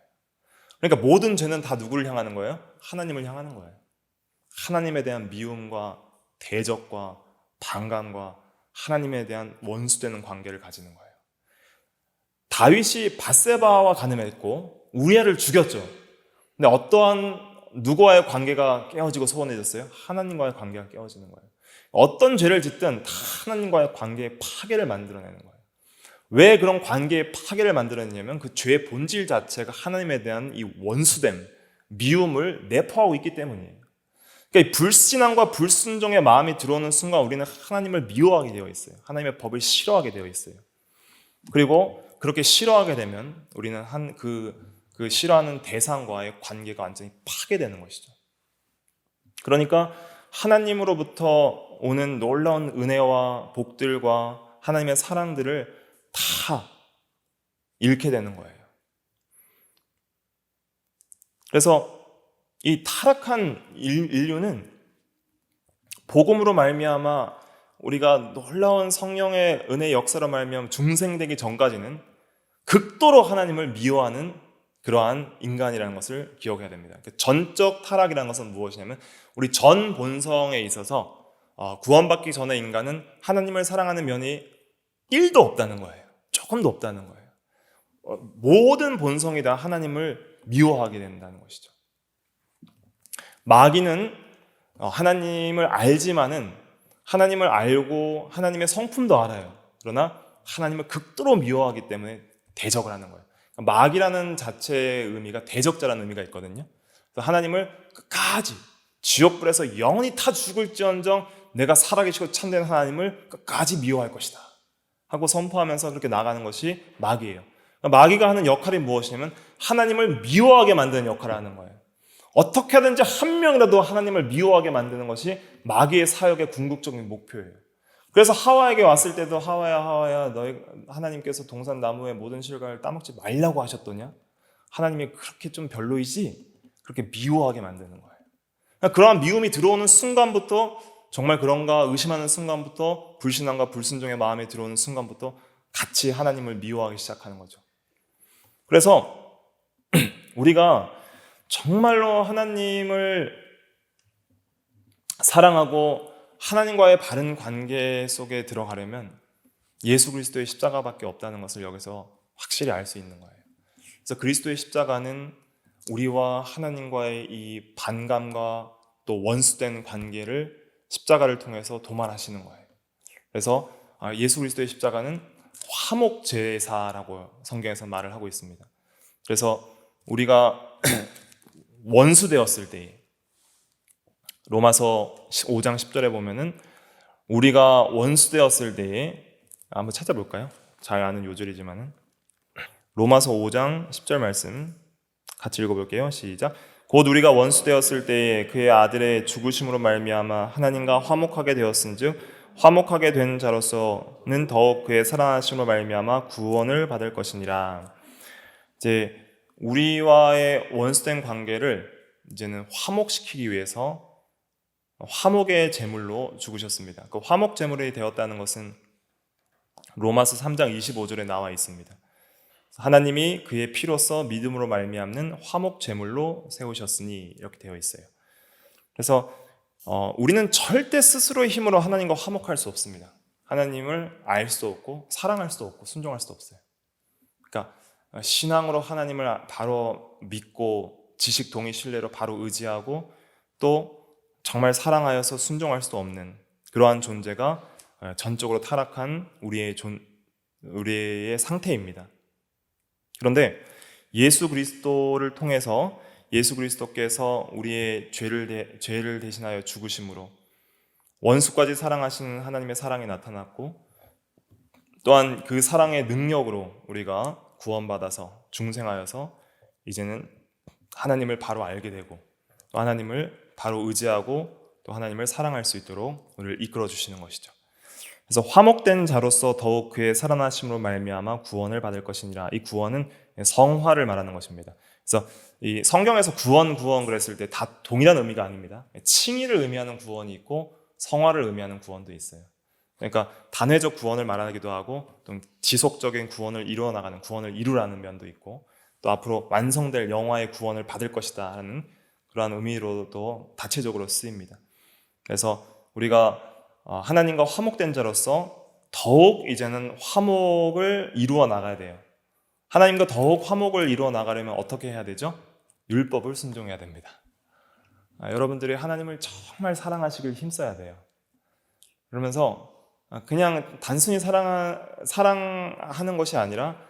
그러니까 모든 죄는 다 누구를 향하는 거예요? 하나님을 향하는 거예요. 하나님에 대한 미움과 대적과 반감과 하나님에 대한 원수되는 관계를 가지는 거예요. 다윗이 밧세바와 간음했고 우리아를 죽였죠. 근데 어떠한 누구와의 관계가 깨어지고 소원해졌어요? 하나님과의 관계가 깨어지는 거예요. 어떤 죄를 짓든 다 하나님과의 관계의 파괴를 만들어내는 거예요. 왜 그런 관계의 파괴를 만들어내냐면 그 죄의 본질 자체가 하나님에 대한 이 원수됨, 미움을 내포하고 있기 때문이에요. 그러니까 이 불신앙과 불순종의 마음이 들어오는 순간 우리는 하나님을 미워하게 되어 있어요. 하나님의 법을 싫어하게 되어 있어요. 그리고 그렇게 싫어하게 되면 우리는 그 싫어하는 대상과의 관계가 완전히 파괴되는 것이죠. 그러니까 하나님으로부터 오는 놀라운 은혜와 복들과 하나님의 사랑들을 다 잃게 되는 거예요. 그래서 이 타락한 인류는 복음으로 말미암아 우리가 놀라운 성령의 은혜 역사로 말미암아 중생되기 전까지는 극도로 하나님을 미워하는 그러한 인간이라는 것을 기억해야 됩니다. 전적 타락이라는 것은 무엇이냐면 우리 전 본성에 있어서 구원받기 전에 인간은 하나님을 사랑하는 면이 1도 없다는 거예요. 조금도 없다는 거예요. 모든 본성이 다 하나님을 미워하게 된다는 것이죠. 마귀는 하나님을 알지만은 하나님을 알고 하나님의 성품도 알아요. 그러나 하나님을 극도로 미워하기 때문에 대적을 하는 거예요. 마귀라는 자체의 의미가 대적자라는 의미가 있거든요. 그래서 하나님을 끝까지 지옥불에서 영원히 타 죽을지언정 내가 살아계시고 참된 하나님을 끝까지 미워할 것이다 하고 선포하면서 그렇게 나가는 것이 마귀예요. 그러니까 마귀가 하는 역할이 무엇이냐면 하나님을 미워하게 만드는 역할을 하는 거예요. 어떻게 하든지 한 명이라도 하나님을 미워하게 만드는 것이 마귀의 사역의 궁극적인 목표예요. 그래서 하와에게 왔을 때도 하와야 너희 하나님께서 동산 나무의 모든 실과를 따먹지 말라고 하셨더냐? 하나님이 그렇게 좀 별로이지? 그렇게 미워하게 만드는 거예요. 그러니까 그러한 미움이 들어오는 순간부터 정말 그런가 의심하는 순간부터 불신앙과 불순종의 마음이 들어오는 순간부터 같이 하나님을 미워하기 시작하는 거죠. 그래서 우리가 정말로 하나님을 사랑하고 하나님과의 바른 관계 속에 들어가려면 예수 그리스도의 십자가밖에 없다는 것을 여기서 확실히 알 수 있는 거예요. 그래서 그리스도의 십자가는 우리와 하나님과의 이 반감과 또 원수된 관계를 십자가를 통해서 도말하시는 거예요. 그래서 예수 그리스도의 십자가는 화목 제사라고 성경에서 말을 하고 있습니다. 그래서 우리가 원수되었을 때 로마서 5장 10절에 보면은 우리가 원수되었을 때에 한번 찾아볼까요? 잘 아는 요절이지만은 로마서 5장 10절 말씀 같이 읽어볼게요. 시작. 곧 우리가 원수되었을 때에 그의 아들의 죽으심으로 말미암아 하나님과 화목하게 되었은즉 화목하게 된 자로서는 더욱 그의 살아나심으로 말미암아 구원을 받을 것이니라. 이제 우리와의 원수된 관계를 이제는 화목시키기 위해서 화목의 제물로 죽으셨습니다. 그 화목 제물이 되었다는 것은 로마서 3장 25절에 나와 있습니다. 하나님이 그의 피로써 믿음으로 말미암는 화목 제물로 세우셨으니 이렇게 되어 있어요. 그래서 우리는 절대 스스로의 힘으로 하나님과 화목할 수 없습니다. 하나님을 알 수 없고 사랑할 수도 없고 순종할 수도 없어요. 그러니까 신앙으로 하나님을 바로 믿고 지식 동의 신뢰로 바로 의지하고 또 정말 사랑하여서 순종할 수도 없는 그러한 존재가 전적으로 타락한 우리의 상태입니다. 그런데 예수 그리스도를 통해서 예수 그리스도께서 우리의 죄를 대신하여 죽으심으로 원수까지 사랑하시는 하나님의 사랑이 나타났고 또한 그 사랑의 능력으로 우리가 구원받아서 중생하여서 이제는 하나님을 바로 알게 되고 또 하나님을 바로 의지하고 또 하나님을 사랑할 수 있도록 우리를 이끌어 주시는 것이죠. 그래서 화목된 자로서 더욱 그의 살아나심으로 말미암아 구원을 받을 것이니라. 이 구원은 성화를 말하는 것입니다. 그래서 이 성경에서 구원 그랬을 때 다 동일한 의미가 아닙니다. 칭의를 의미하는 구원이 있고 성화를 의미하는 구원도 있어요. 그러니까 단회적 구원을 말하기도 하고 또 지속적인 구원을 이루어 나가는 구원을 이루라는 면도 있고 또 앞으로 완성될 영화의 구원을 받을 것이다 하는 그러한 의미로도 다체적으로 쓰입니다. 그래서 우리가 하나님과 화목된 자로서 더욱 이제는 화목을 이루어 나가야 돼요. 하나님과 더욱 화목을 이루어 나가려면 어떻게 해야 되죠? 율법을 순종해야 됩니다. 여러분들이 하나님을 정말 사랑하시길 힘써야 돼요. 그러면서 그냥 단순히 사랑하는 것이 아니라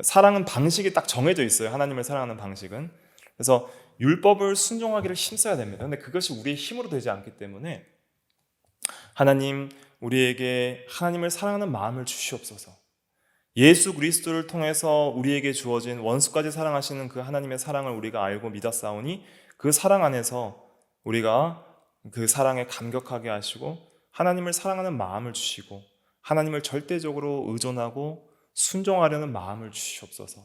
사랑은 방식이 딱 정해져 있어요. 하나님을 사랑하는 방식은. 그래서 율법을 순종하기를 힘써야 됩니다. 근데 그것이 우리의 힘으로 되지 않기 때문에 하나님, 우리에게 하나님을 사랑하는 마음을 주시옵소서. 예수 그리스도를 통해서 우리에게 주어진 원수까지 사랑하시는 그 하나님의 사랑을 우리가 알고 믿었사오니 그 사랑 안에서 우리가 그 사랑에 감격하게 하시고 하나님을 사랑하는 마음을 주시고 하나님을 절대적으로 의존하고 순종하려는 마음을 주시옵소서.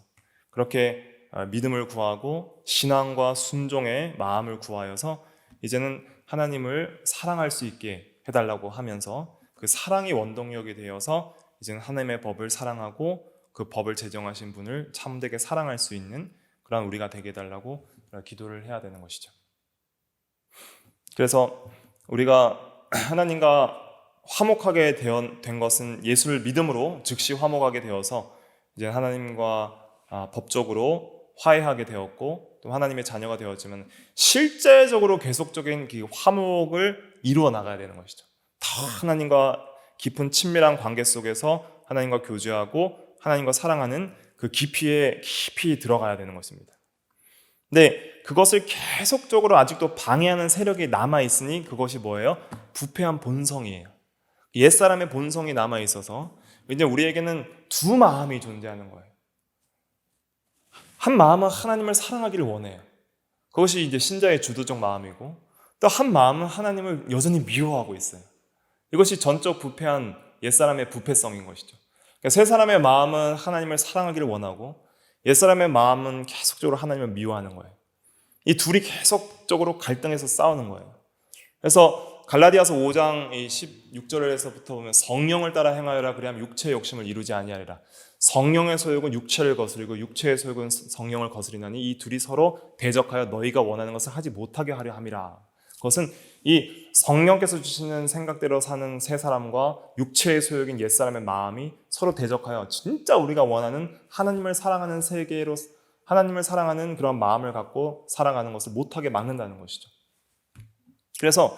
그렇게 믿음을 구하고 신앙과 순종의 마음을 구하여서 이제는 하나님을 사랑할 수 있게 해달라고 하면서 그 사랑이 원동력이 되어서 이제는 하나님의 법을 사랑하고 그 법을 제정하신 분을 참되게 사랑할 수 있는 그런 우리가 되게 해달라고 기도를 해야 되는 것이죠. 그래서 우리가 하나님과 화목하게 된 것은 예수를 믿음으로 즉시 화목하게 되어서 이제 하나님과 법적으로 화해하게 되었고 또 하나님의 자녀가 되었지만 실제적으로 계속적인 그 화목을 이루어 나가야 되는 것이죠. 더 하나님과 깊은 친밀한 관계 속에서 하나님과 교제하고 하나님과 사랑하는 그 깊이에 깊이 들어가야 되는 것입니다. 근데 그것을 계속적으로 아직도 방해하는 세력이 남아있으니 그것이 뭐예요? 부패한 본성이에요. 옛사람의 본성이 남아있어서 이제 우리에게는 두 마음이 존재하는 거예요. 한 마음은 하나님을 사랑하기를 원해요. 그것이 이제 신자의 주도적 마음이고 또 한 마음은 하나님을 여전히 미워하고 있어요. 이것이 전적 부패한 옛사람의 부패성인 것이죠. 그러니까 새 사람의 마음은 하나님을 사랑하기를 원하고 옛사람의 마음은 계속적으로 하나님을 미워하는 거예요. 이 둘이 계속적으로 갈등해서 싸우는 거예요. 그래서 갈라디아서 5장 16절에서부터 보면 성령을 따라 행하여라 그리하면 육체의 욕심을 이루지 아니하리라. 성령의 소욕은 육체를 거스리고 육체의 소욕은 성령을 거스리나니 이 둘이 서로 대적하여 너희가 원하는 것을 하지 못하게 하려 함이라. 그것은 이 성령께서 주시는 생각대로 사는 새 사람과 육체의 소욕인 옛사람의 마음이 서로 대적하여 진짜 우리가 원하는 하나님을 사랑하는 세계로 하나님을 사랑하는 그런 마음을 갖고 살아가는 것을 못하게 막는다는 것이죠. 그래서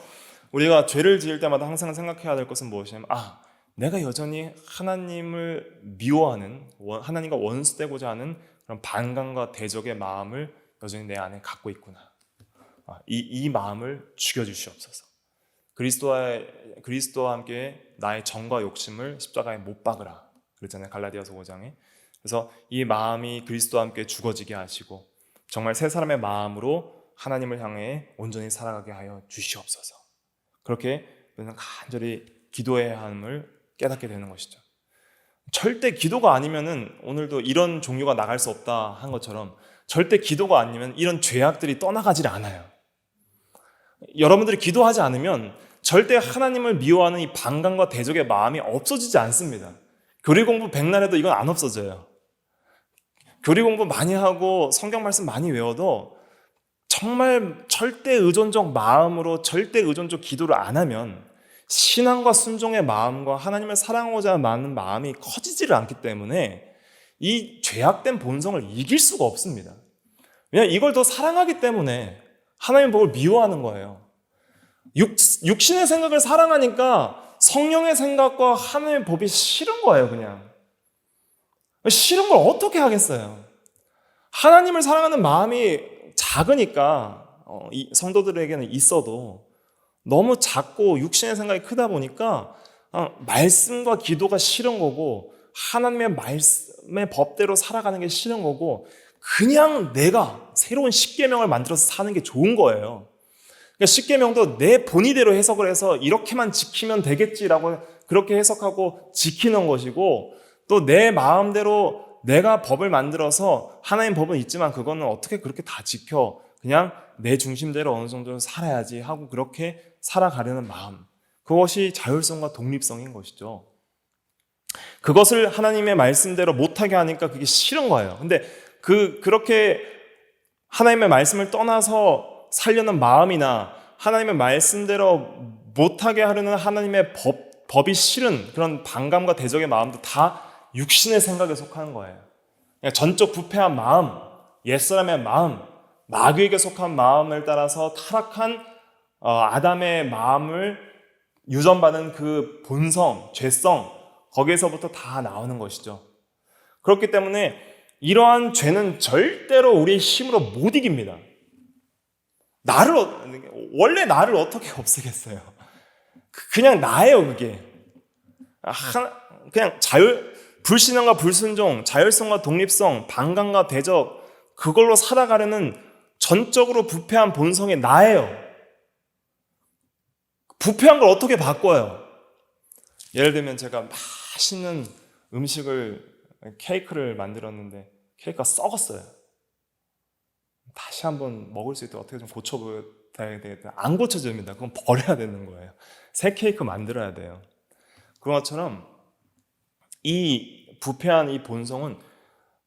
우리가 죄를 지을 때마다 항상 생각해야 될 것은 무엇이냐면 내가 여전히 하나님을 미워하는 하나님과 원수되고자 하는 그런 반감과 대적의 마음을 여전히 내 안에 갖고 있구나. 이 마음을 죽여주시옵소서. 그리스도와 함께 나의 정과 욕심을 십자가에 못 박으라 그랬잖아요, 갈라디아서 5장에. 그래서 이 마음이 그리스도와 함께 죽어지게 하시고 정말 새 사람의 마음으로 하나님을 향해 온전히 살아가게 하여 주시옵소서. 그렇게 간절히 기도해야 함을 깨닫게 되는 것이죠. 절대 기도가 아니면은 오늘도 이런 종류가 나갈 수 없다 한 것처럼 절대 기도가 아니면 이런 죄악들이 떠나가질 않아요. 여러분들이 기도하지 않으면 절대 하나님을 미워하는 이 반감과 대적의 마음이 없어지지 않습니다. 교리 공부 백날 해도 이건 안 없어져요. 교리 공부 많이 하고 성경 말씀 많이 외워도 정말 절대 의존적 마음으로 절대 의존적 기도를 안 하면 신앙과 순종의 마음과 하나님을 사랑하고자 하는 마음이 커지지를 않기 때문에 이 죄악된 본성을 이길 수가 없습니다. 왜냐하면 이걸 더 사랑하기 때문에 하나님의 법을 미워하는 거예요. 육신의 생각을 사랑하니까 성령의 생각과 하나님의 법이 싫은 거예요. 그냥 싫은 걸 어떻게 하겠어요? 하나님을 사랑하는 마음이 작으니까 성도들에게는 있어도 너무 작고 육신의 생각이 크다 보니까 말씀과 기도가 싫은 거고 하나님의 말씀의 법대로 살아가는 게 싫은 거고 그냥 내가 새로운 십계명을 만들어서 사는 게 좋은 거예요. 그러니까 십계명도 내 본의대로 해석을 해서 이렇게만 지키면 되겠지라고 그렇게 해석하고 지키는 것이고 또 내 마음대로 내가 법을 만들어서 하나님 법은 있지만 그거는 어떻게 그렇게 다 지켜 그냥 내 중심대로 어느 정도는 살아야지 하고 그렇게 살아가려는 마음, 그것이 자율성과 독립성인 것이죠. 그것을 하나님의 말씀대로 못하게 하니까 그게 싫은 거예요. 근데 그렇게 하나님의 말씀을 떠나서 살려는 마음이나 하나님의 말씀대로 못하게 하려는 하나님의 법이 싫은 그런 반감과 대적의 마음도 다 육신의 생각에 속하는 거예요. 그러니까 전적 부패한 마음, 옛사람의 마음, 마귀에게 속한 마음을 따라서 타락한 아담의 마음을 유전받은 그 본성, 죄성, 거기에서부터 다 나오는 것이죠. 그렇기 때문에 이러한 죄는 절대로 우리의 힘으로 못 이깁니다. 나를 원래 나를 어떻게 없애겠어요? 그냥 나예요, 그게. 그냥 불신앙과 불순종, 자율성과 독립성, 반감과 대적, 그걸로 살아가려는 전적으로 부패한 본성의 나예요. 부패한 걸 어떻게 바꿔요? 예를 들면 제가 맛있는 케이크를 만들었는데 케이크가 썩었어요. 다시 한번 먹을 수 있도록 어떻게 좀 고쳐봐야 되겠다. 안 고쳐집니다. 그건 버려야 되는 거예요. 새 케이크 만들어야 돼요. 그런 것처럼 이 부패한 이 본성은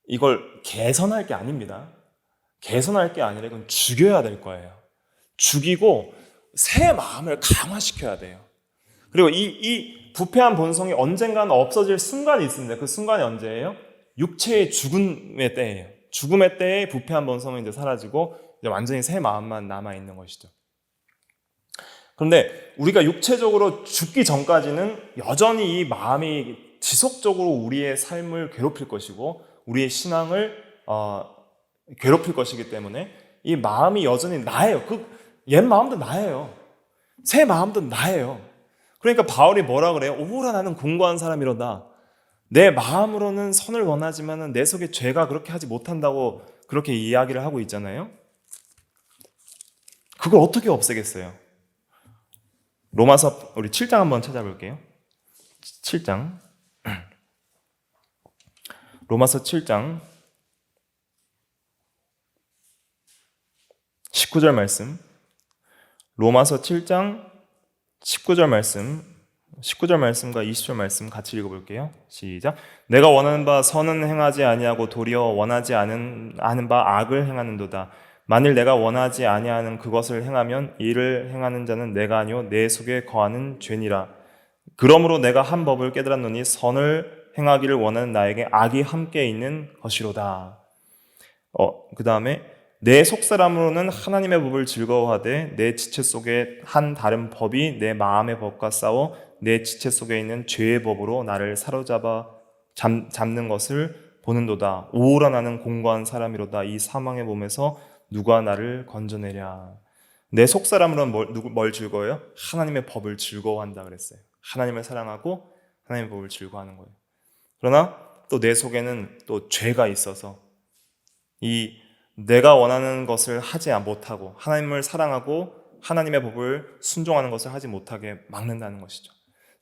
이걸 개선할 게 아닙니다. 개선할 게 아니라 이건 죽여야 될 거예요. 죽이고 새 마음을 강화시켜야 돼요. 그리고 이 부패한 본성이 언젠가는 없어질 순간이 있습니다. 그 순간이 언제예요? 육체의 죽음의 때예요. 죽음의 때에 부패한 본성은 이제 사라지고 이제 완전히 새 마음만 남아 있는 것이죠. 그런데 우리가 육체적으로 죽기 전까지는 여전히 이 마음이 지속적으로 우리의 삶을 괴롭힐 것이고 우리의 신앙을 괴롭힐 것이기 때문에 이 마음이 여전히 나예요. 옛 마음도 나예요. 새 마음도 나예요. 그러니까 바울이 뭐라 그래요? 오호라 나는 공고한 사람이로다. 내 마음으로는 선을 원하지만 내 속에 죄가 그렇게 하지 못한다고 그렇게 이야기를 하고 있잖아요. 그걸 어떻게 없애겠어요? 로마서 우리 7장 한번 찾아볼게요. 7장. 로마서 7장 19절 말씀. 로마서 7장 19절 말씀. 19절 말씀과 20절 말씀 같이 읽어볼게요. 시작. 내가 원하는 바 선은 행하지 아니하고 도리어 원하지 아는 바 악을 행하는도다. 만일 내가 원하지 아니하는 그것을 행하면 이를 행하는 자는 내가 아니요 내 속에 거하는 죄니라. 그러므로 내가 한 법을 깨달았노니 선을 행하기를 원하는 나에게 악이 함께 있는 것이로다. 그 다음에 내 속사람으로는 하나님의 법을 즐거워하되 내 지체 속에 한 다른 법이 내 마음의 법과 싸워 내 지체 속에 있는 죄의 법으로 나를 사로잡아 잡는 것을 보는도다. 오호라 나는 공고한 사람이로다. 이 사망의 몸에서 누가 나를 건져내랴. 내 속사람으로는 뭘 즐거워해요? 하나님의 법을 즐거워한다 그랬어요. 하나님을 사랑하고 하나님의 법을 즐거워하는 거예요. 그러나 또 내 속에는 또 죄가 있어서 이 내가 원하는 것을 하지 못하고 하나님을 사랑하고 하나님의 법을 순종하는 것을 하지 못하게 막는다는 것이죠.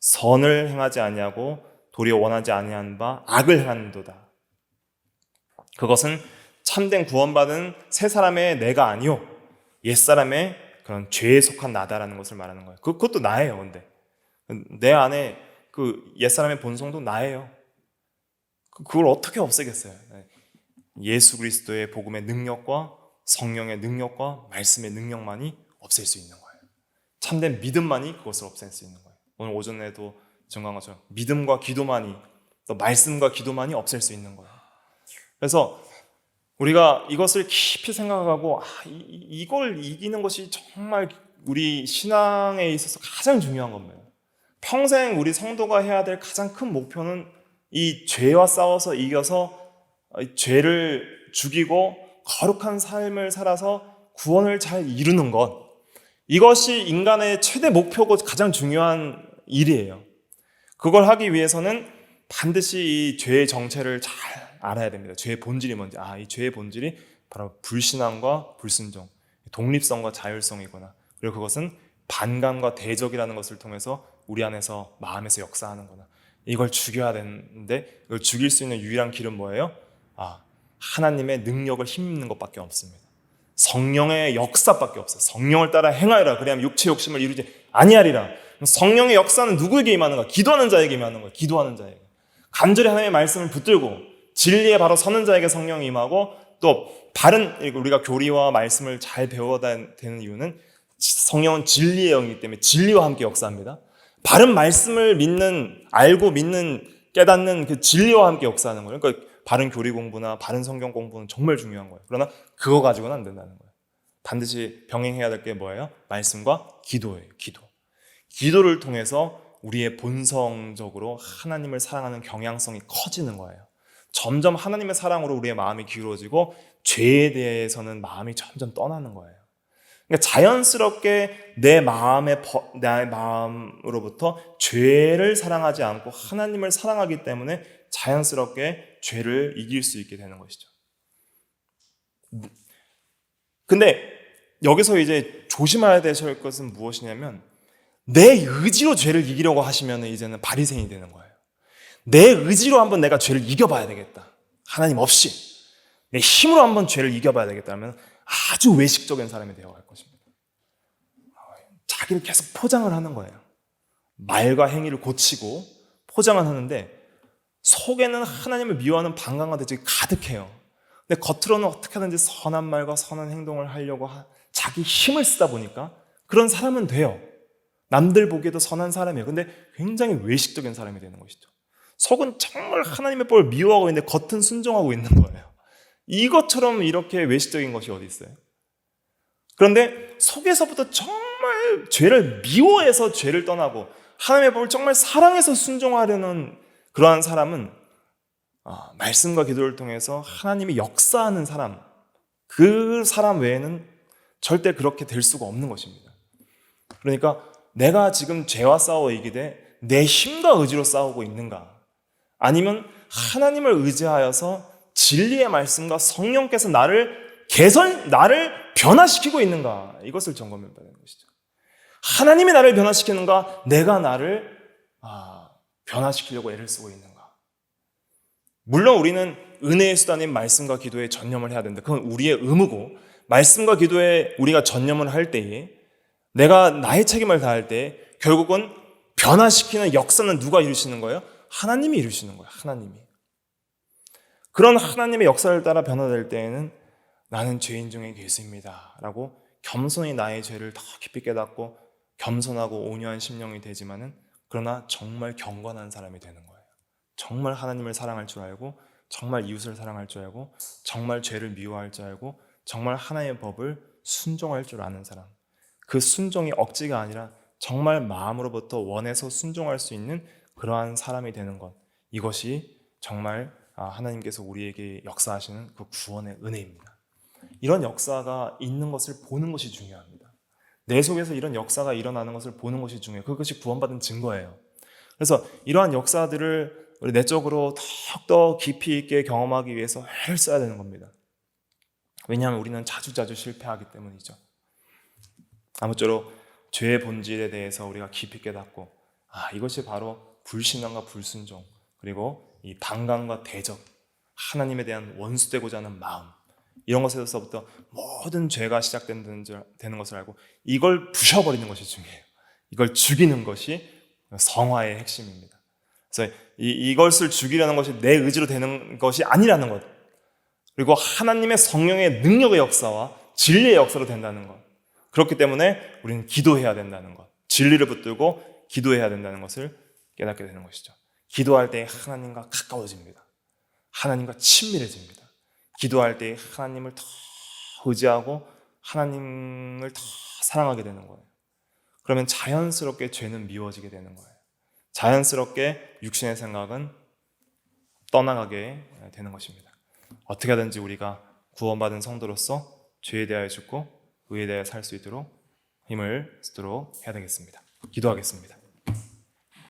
선을 행하지 아니하고 도리어 원하지 아니한 바 악을 행하는도다. 그것은 참된 구원받은 새 사람의 내가 아니요 옛사람의 그런 죄에 속한 나다라는 것을 말하는 거예요. 그것도 나예요. 근데 내 안에 그 옛사람의 본성도 나예요. 그걸 어떻게 없애겠어요? 예수 그리스도의 복음의 능력과 성령의 능력과 말씀의 능력만이 없앨 수 있는 거예요. 참된 믿음만이 그것을 없앨 수 있는 거예요. 오늘 오전에도 증거한 것처럼 믿음과 기도만이, 또 말씀과 기도만이 없앨 수 있는 거예요. 그래서 우리가 이것을 깊이 생각하고 이걸 이기는 것이 정말 우리 신앙에 있어서 가장 중요한 겁니다. 평생 우리 성도가 해야 될 가장 큰 목표는 이 죄와 싸워서 이겨서 죄를 죽이고 거룩한 삶을 살아서 구원을 잘 이루는 것, 이것이 인간의 최대 목표고 가장 중요한 일이에요. 그걸 하기 위해서는 반드시 이 죄의 정체를 잘 알아야 됩니다. 죄의 본질이 뭔지. 이 죄의 본질이 바로 불신앙과 불순종, 독립성과 자율성이구나. 그리고 그것은 반감과 대적이라는 것을 통해서 우리 안에서 마음에서 역사하는구나. 이걸 죽여야 되는데 이걸 죽일 수 있는 유일한 길은 뭐예요? 하나님의 능력을 힘입는 것밖에 없습니다. 성령의 역사밖에 없어요. 성령을 따라 행하여라. 그래야만 육체 욕심을 이루지 아니하리라. 성령의 역사는 누구에게 임하는가? 기도하는 자에게 임하는 거예요. 기도하는 자에게. 간절히 하나님의 말씀을 붙들고 진리에 바로 서는 자에게 성령이 임하고, 또 바른, 우리가 교리와 말씀을 잘 배워야 되는 이유는 성령은 진리의 영이기 때문에 진리와 함께 역사합니다. 바른 말씀을 알고 믿는, 깨닫는 그 진리와 함께 역사하는 거예요. 그러니까 바른 교리 공부나 바른 성경 공부는 정말 중요한 거예요. 그러나 그거 가지고는 안 된다는 거예요. 반드시 병행해야 될 게 뭐예요? 말씀과 기도예요. 기도를 통해서 우리의 본성적으로 하나님을 사랑하는 경향성이 커지는 거예요. 점점 하나님의 사랑으로 우리의 마음이 기울어지고 죄에 대해서는 마음이 점점 떠나는 거예요. 그러니까 자연스럽게 내 마음으로부터 죄를 사랑하지 않고 하나님을 사랑하기 때문에 자연스럽게 죄를 이길 수 있게 되는 것이죠. 근데 여기서 이제 조심해야 될 것은 무엇이냐면, 내 의지로 죄를 이기려고 하시면 이제는 바리새인이 되는 거예요. 내 의지로 한번 내가 죄를 이겨봐야 되겠다, 하나님 없이 내 힘으로 한번 죄를 이겨봐야 되겠다 하면 아주 외식적인 사람이 되어갈 것입니다. 자기를 계속 포장을 하는 거예요. 말과 행위를 고치고 포장을 하는데 속에는 하나님을 미워하는 반감과 대적이 가득해요. 근데 겉으로는 어떻게 하든지 선한 말과 선한 행동을 하려고 자기 힘을 쓰다 보니까 그런 사람은 돼요. 남들 보기에도 선한 사람이에요. 근데 굉장히 외식적인 사람이 되는 것이죠. 속은 정말 하나님의 법을 미워하고 있는데 겉은 순종하고 있는 거예요. 이것처럼 이렇게 외식적인 것이 어디 있어요? 그런데 속에서부터 정말 죄를 미워해서 죄를 떠나고 하나님의 법을 정말 사랑해서 순종하려는 그러한 사람은 말씀과 기도를 통해서 하나님이 역사하는 사람, 그 사람 외에는 절대 그렇게 될 수가 없는 것입니다. 그러니까 내가 지금 죄와 싸워 이기되 내 힘과 의지로 싸우고 있는가, 아니면 하나님을 의지하여서 진리의 말씀과 성령께서 나를 변화시키고 있는가, 이것을 점검해 봐야 되는 것이죠. 하나님이 나를 변화시키는가, 내가 나를 변화시키려고 애를 쓰고 있는가. 물론 우리는 은혜의 수단인 말씀과 기도에 전념을 해야 된다. 그건 우리의 의무고, 말씀과 기도에 우리가 전념을 할 때에, 내가 나의 책임을 다할 때 결국은 변화시키는 역사는 누가 이루시는 거예요? 하나님이 이루시는 거예요. 하나님이. 그런 하나님의 역사를 따라 변화될 때에는 나는 죄인 중에 예수입니다 라고 겸손히 나의 죄를 더 깊이 깨닫고 겸손하고 온유한 심령이 되지만은, 그러나 정말 경건한 사람이 되는 거예요. 정말 하나님을 사랑할 줄 알고, 정말 이웃을 사랑할 줄 알고, 정말 죄를 미워할 줄 알고, 정말 하나님의 법을 순종할 줄 아는 사람. 그 순종이 억지가 아니라 정말 마음으로부터 원해서 순종할 수 있는 그러한 사람이 되는 것, 이것이 정말 하나님께서 우리에게 역사하시는 그 구원의 은혜입니다. 이런 역사가 있는 것을 보는 것이 중요합니다. 내 속에서 이런 역사가 일어나는 것을 보는 것이 중요해요. 그것이 구원받은 증거예요. 그래서 이러한 역사들을 우리 내적으로 더욱더 깊이 있게 경험하기 위해서 애를 써야 되는 겁니다. 왜냐하면 우리는 자주자주 실패하기 때문이죠. 아무쪼록 죄의 본질에 대해서 우리가 깊이 깨닫고, 이것이 바로 불신앙과 불순종, 그리고 이 반감과 대적, 하나님에 대한 원수되고자 하는 마음, 이런 것에서부터 모든 죄가 시작되는 것을 알고 이걸 부셔버리는 것이 중요해요. 이걸 죽이는 것이 성화의 핵심입니다. 그래서 이것을 죽이려는 것이 내 의지로 되는 것이 아니라는 것, 그리고 하나님의 성령의 능력의 역사와 진리의 역사로 된다는 것, 그렇기 때문에 우리는 기도해야 된다는 것, 진리를 붙들고 기도해야 된다는 것을 깨닫게 되는 것이죠. 기도할 때 하나님과 가까워집니다. 하나님과 친밀해집니다. 기도할 때 하나님을 더 의지하고 하나님을 더 사랑하게 되는 거예요. 그러면 자연스럽게 죄는 미워지게 되는 거예요. 자연스럽게 육신의 생각은 떠나가게 되는 것입니다. 어떻게 하든지 우리가 구원받은 성도로서 죄에 대하여 죽고 의에 대하여 살 수 있도록 힘을 쓰도록 해야 되겠습니다. 기도하겠습니다.